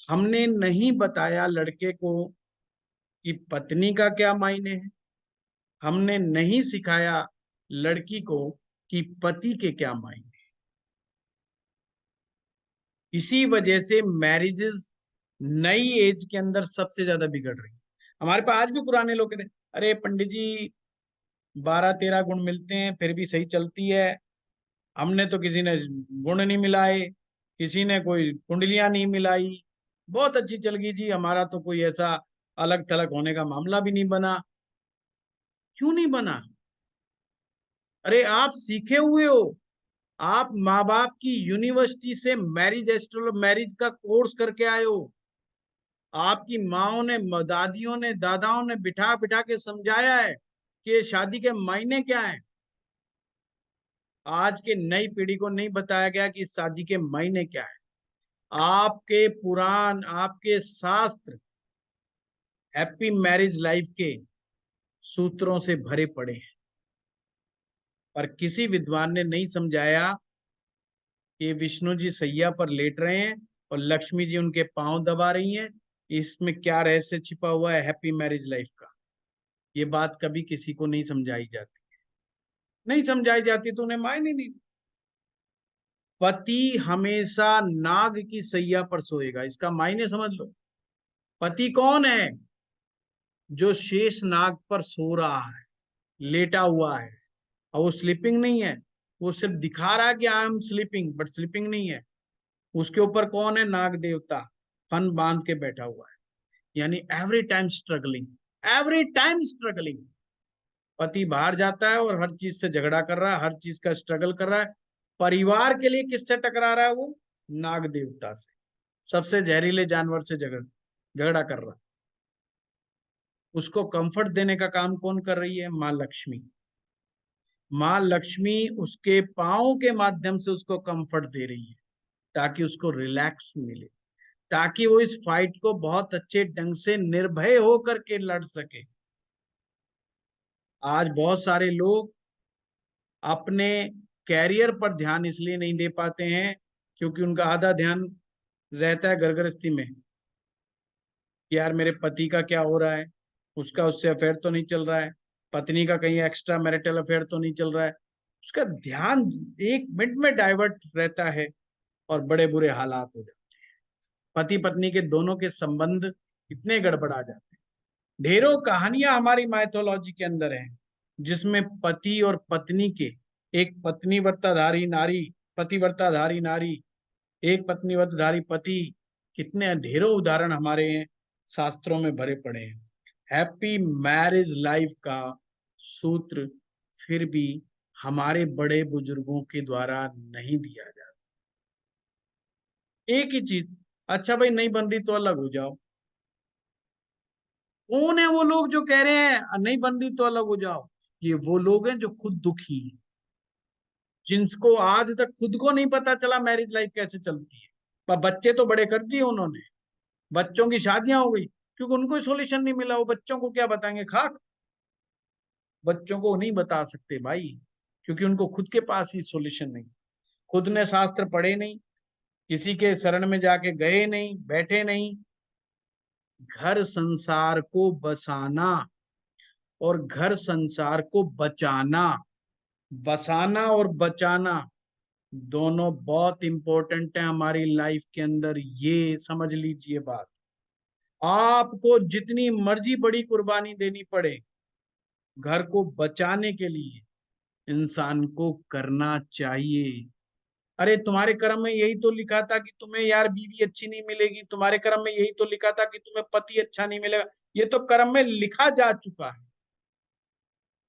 हमने नहीं बताया लड़के को कि पत्नी का क्या मायने है, हमने नहीं सिखाया लड़की को कि पति के क्या मायने। इसी वजह से मैरिजेस नई एज के अंदर सबसे ज्यादा बिगड़ रही है। हमारे पास आज भी पुराने लोग कहते हैं अरे पंडित जी 12-13 गुण मिलते हैं फिर भी सही चलती है, हमने तो किसी ने गुण नहीं मिलाए, किसी ने कोई कुंडलियां नहीं मिलाई, बहुत अच्छी चल गई जी, हमारा तो कोई ऐसा अलग थलग होने का मामला भी नहीं बना। क्यों नहीं बना? अरे आप सीखे हुए हो, आप माँ बाप की यूनिवर्सिटी से मैरिज का कोर्स करके आए हो, आपकी माओ ने दादियों ने दादाओं ने बिठा बिठा के समझाया है कि शादी के मायने क्या है। आज के नई पीढ़ी को नहीं बताया गया कि शादी के मायने क्या है। आपके पुराण, आपके शास्त्र हैप्पी मैरिज लाइफ के सूत्रों से भरे पड़े हैं, पर किसी विद्वान ने नहीं समझाया कि विष्णु जी सैया पर लेट रहे हैं और लक्ष्मी जी उनके पांव दबा रही हैं, इसमें क्या रहस्य छिपा हुआ है हैप्पी मैरिज लाइफ का, ये बात कभी किसी को नहीं समझाई जाती, नहीं समझाई जाती तो उन्हें मायने नहीं। पति हमेशा नाग की सैया पर सोएगा, इसका मायने समझ लो। पति कौन है? जो शेष नाग पर सो रहा है, लेटा हुआ है, और वो स्लीपिंग नहीं है, वो सिर्फ दिखा रहा है कि I am sleeping, but sleeping नहीं है। उसके ऊपर कौन है? नाग देवता फन बांध के बैठा हुआ है, यानी every time struggling, every time struggling. पति बाहर जाता है और हर चीज से झगड़ा कर रहा है, हर चीज का स्ट्रगल कर रहा है। परिवार के लिए किससे टकरा रहा है? वो नाग देवता से, सबसे जहरीले जानवर से झगड़ा कर रहा है। उसको कंफर्ट देने का काम कौन कर रही है? माँ लक्ष्मी। माँ लक्ष्मी उसके पांव के माध्यम से उसको कंफर्ट दे रही है, ताकि उसको रिलैक्स मिले, ताकि वो इस फाइट को बहुत अच्छे ढंग से निर्भय होकर के लड़ सके। आज बहुत सारे लोग अपने कैरियर पर ध्यान इसलिए नहीं दे पाते हैं क्योंकि उनका आधा ध्यान रहता है घर गृहस्थी में, कि यार मेरे पति का क्या हो रहा है, उसका उससे अफेयर तो नहीं चल रहा है, पत्नी का कहीं एक्स्ट्रा मैरिटल अफेयर तो नहीं चल रहा है। उसका ध्यान 1 मिनट में डाइवर्ट रहता है और बड़े बुरे हालात हो जाते हैं। पति पत्नी के दोनों के संबंध इतने गड़बड़ा जाते हैं। ढेरों कहानियां हमारी माइथोलॉजी के अंदर हैं जिसमें पति और पत्नी के, एक पत्नीव्रताधारी नारी, पतिव्रताधारी नारी, एक पत्नीव्रतधारी पति, कितने ढेरों उदाहरण हमारे शास्त्रों में भरे पड़े हैं। हैप्पी मैरिज लाइफ का सूत्र फिर भी हमारे बड़े बुजुर्गों के द्वारा नहीं दिया जाता। एक ही चीज, अच्छा भाई नहीं बन रही तो अलग हो जाओ। कौन है वो लोग जो कह रहे हैं नहीं बन रही तो अलग हो जाओ? ये वो लोग हैं जो खुद दुखी हैं, जिनको आज तक खुद को नहीं पता चला मैरिज लाइफ कैसे चलती है। पर बच्चे तो बड़े कर दिए उन्होंने, बच्चों की शादियां हो गई, क्योंकि उनको सोल्यूशन नहीं मिला। वो बच्चों को क्या बताएंगे? खाक। बच्चों को नहीं बता सकते भाई, क्योंकि उनको खुद के पास ही सोल्यूशन नहीं। खुद ने शास्त्र पढ़े नहीं, किसी के शरण में जाके गए नहीं, बैठे नहीं। घर संसार को बसाना और घर संसार को बचाना, बसाना और बचाना दोनों बहुत इंपॉर्टेंट है हमारी लाइफ के अंदर, ये समझ लीजिए बात। आपको जितनी मर्जी बड़ी कुर्बानी देनी पड़े घर को बचाने के लिए, इंसान को करना चाहिए। अरे तुम्हारे कर्म में यही तो लिखा था कि तुम्हें यार बीवी अच्छी नहीं मिलेगी, तुम्हारे कर्म में यही तो लिखा था कि तुम्हें पति अच्छा नहीं मिलेगा। ये तो कर्म में लिखा जा चुका है।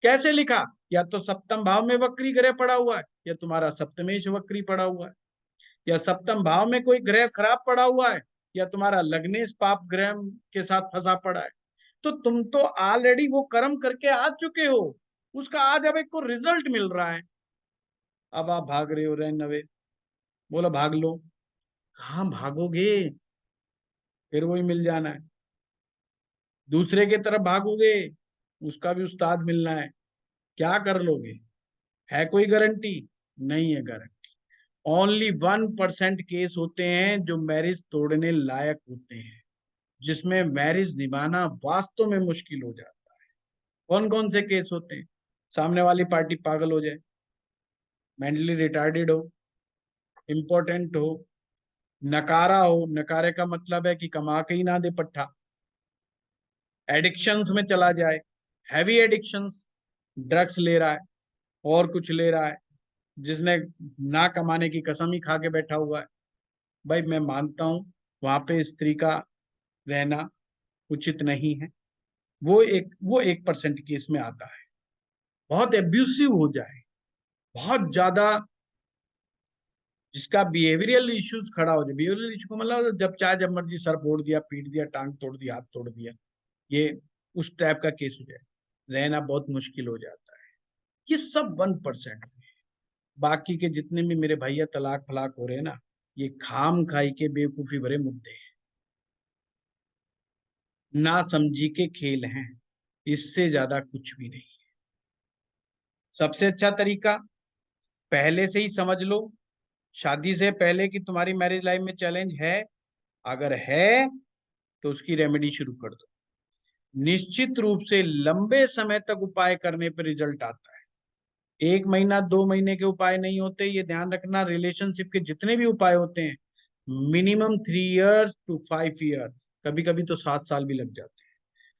कैसे लिखा? या तो सप्तम भाव में वक्री ग्रह पड़ा हुआ है, या तुम्हारा सप्तमेश वक्री पड़ा हुआ है, या सप्तम भाव में कोई ग्रह खराब पड़ा हुआ है, या तुम्हारा लग्नेश पाप ग्रह के साथ फंसा पड़ा है। तो तुम तो ऑलरेडी वो कर्म करके आ चुके हो, उसका आज अब एक को रिजल्ट मिल रहा है। अब आप भाग रहे हो नवे, बोला भाग लो। कहाँ भागोगे? फिर वही मिल जाना है। दूसरे की तरफ भागोगे, उसका भी उस्ताद मिलना है, क्या कर लोगे? है कोई गारंटी? नहीं है गारंटी। ओनली 1% केस होते हैं जो मैरिज तोड़ने लायक होते हैं, जिसमें मैरिज निभाना वास्तव में मुश्किल हो जाता है। कौन कौन से केस होते हैं? सामने वाली पार्टी पागल हो जाए, मेंटली रिटार्डेड हो, इंपॉर्टेंट हो, नकारा हो। नकारे का मतलब है कि कमा के ही ना दे पट्टा, एडिक्शंस में चला जाए, हैवी एडिक्शंस, ड्रग्स ले रहा है और कुछ ले रहा है, जिसने ना कमाने की कसम ही खा के बैठा हुआ है। भाई मैं मानता हूं वहां पे स्त्री का रहना उचित नहीं है, वो 1% केस में आता है। बहुत एब्यूसिव हो जाए, बहुत ज्यादा, जिसका बिहेवियरल इश्यूज खड़ा हो जाए। बिहेवियरल इशू को मतलब जब चाहे जब मर्जी सर फोड़ दिया, पीट दिया, टांग तोड़ दिया, हाथ तोड़ दिया, ये उस टाइप का केस हो जाए, रहना बहुत मुश्किल हो जाता है। ये सब 1% है। बाकी के जितने भी मेरे भैया तलाक फलाक हो रहे हैं ना, ये खाम खाई के बेवकूफी भरे मुद्दे हैं, ना समझी के खेल हैं, इससे ज्यादा कुछ भी नहीं है। सबसे अच्छा तरीका पहले से ही समझ लो, शादी से पहले कि तुम्हारी मैरिज लाइफ में चैलेंज है। अगर है तो उसकी रेमेडी शुरू कर दो। निश्चित रूप से लंबे समय तक उपाय करने पर रिजल्ट आता है। 1 महीना 2 महीने के उपाय नहीं होते, ये ध्यान रखना। रिलेशनशिप के जितने भी उपाय होते हैं मिनिमम 3 years to 5 years, कभी कभी तो 7 साल भी लग जाते हैं।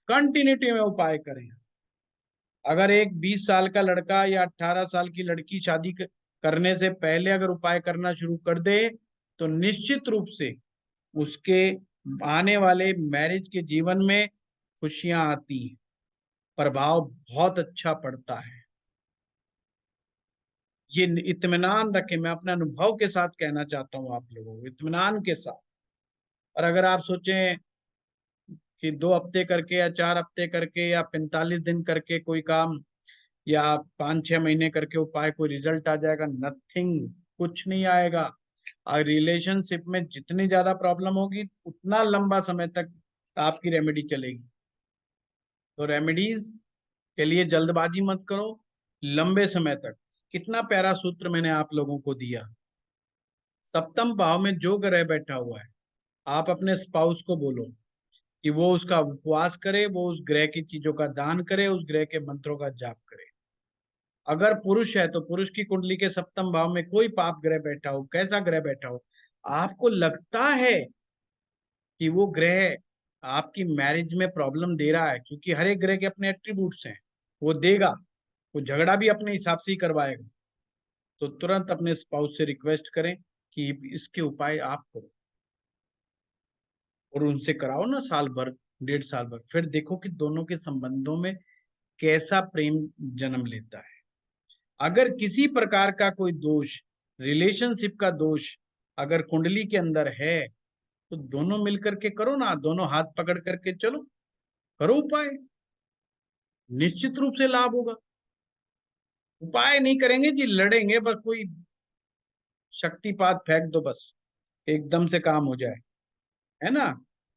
कंटिन्यूटी में उपाय करें। अगर एक 20 साल का लड़का या 18 साल की लड़की शादी करने से पहले अगर उपाय करना शुरू कर दे तो निश्चित रूप से उसके आने वाले मैरिज के जीवन में खुशियां आती हैं, प्रभाव बहुत अच्छा पड़ता है। ये इत्मीनान रखें, मैं अपने अनुभव के साथ कहना चाहता हूं आप लोगों को, इत्मीनान के साथ। और अगर आप सोचें कि 2 हफ्ते करके या 4 हफ्ते करके या 45 दिन करके कोई काम या 5-6 महीने करके उपाय कोई रिजल्ट आ जाएगा, नथिंग, कुछ नहीं आएगा। और रिलेशनशिप में जितनी ज्यादा प्रॉब्लम होगी उतना लंबा समय तक आपकी रेमेडी चलेगी। तो रेमेडीज के लिए जल्दबाजी मत करो, लंबे समय तक। कितना प्यारा सूत्र मैंने आप लोगों को दिया। सप्तम भाव में जो ग्रह बैठा हुआ है, आप अपने स्पाउस को बोलो कि वो उसका उपवास करे, वो उस ग्रह की चीजों का दान करे, उस ग्रह के मंत्रों का जाप करे। अगर पुरुष है तो पुरुष की कुंडली के सप्तम भाव में कोई पाप ग्रह बैठा हो, कैसा ग्रह बैठा हो, आपको लगता है कि वो ग्रह आपकी मैरिज में प्रॉब्लम दे रहा है, क्योंकि हर एक ग्रह के अपने एट्रीब्यूट्स हैं, वो देगा, वो झगड़ा भी अपने हिसाब से ही करवाएगा। तो तुरंत अपने स्पाउस से रिक्वेस्ट करें कि इसके उपाय आप करो और उनसे कराओ ना, साल भर 1.5 साल भर, फिर देखो कि दोनों के संबंधों में कैसा प्रेम जन्म लेता है। अगर किसी प्रकार का कोई दोष, रिलेशनशिप का दोष अगर कुंडली के अंदर है तो दोनों मिलकर के करो ना, दोनों हाथ पकड़ करके चलो, करो उपाय, निश्चित रूप से लाभ होगा। उपाय नहीं करेंगे जी, लड़ेंगे बस, कोई शक्तिपात फेंक दो बस, एकदम से काम हो जाए, है ना।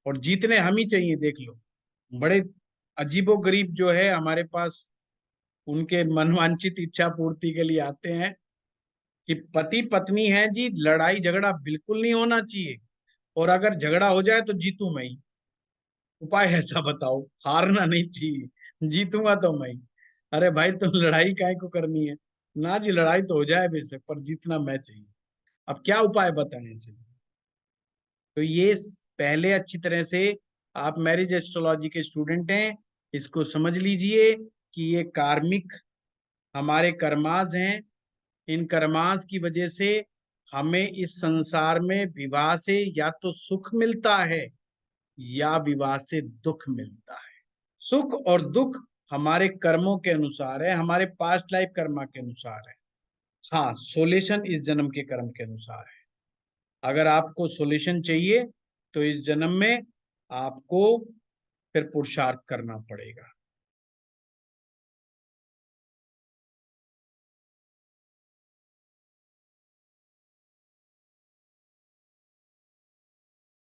और जीतने हम ही चाहिए। देख लो, बड़े अजीबो गरीब जो है हमारे पास, उनके मनवांछित इच्छा पूर्ति के लिए आते हैं कि पति पत्नी है जी, लड़ाई झगड़ा बिल्कुल नहीं होना चाहिए, और अगर झगड़ा हो जाए तो जीतू मैं ही। उपाय ऐसा बताओ, हारना नहीं चाहिए, जीतूंगा तो मैं ही। अरे भाई, तुम लड़ाई काहे को करनी है ना जी, लड़ाई तो हो जाए बेशक, पर जीतना मैं चाहिए। अब क्या उपाय बताएं इसे। तो ये पहले अच्छी तरह से, आप मैरिज एस्ट्रोलॉजी के स्टूडेंट हैं, इसको समझ लीजिए कि ये कार्मिक हमारे कर्माज हैं। इन कर्माज की वजह से हमें इस संसार में विवाह से या तो सुख मिलता है या विवाह से दुख मिलता है। सुख और दुख हमारे कर्मों के अनुसार है, हमारे पास्ट लाइफ कर्मा के अनुसार है। हाँ, सोल्यूशन इस जन्म के कर्म के अनुसार है। अगर आपको सोल्यूशन चाहिए तो इस जन्म में आपको फिर पुरुषार्थ करना पड़ेगा।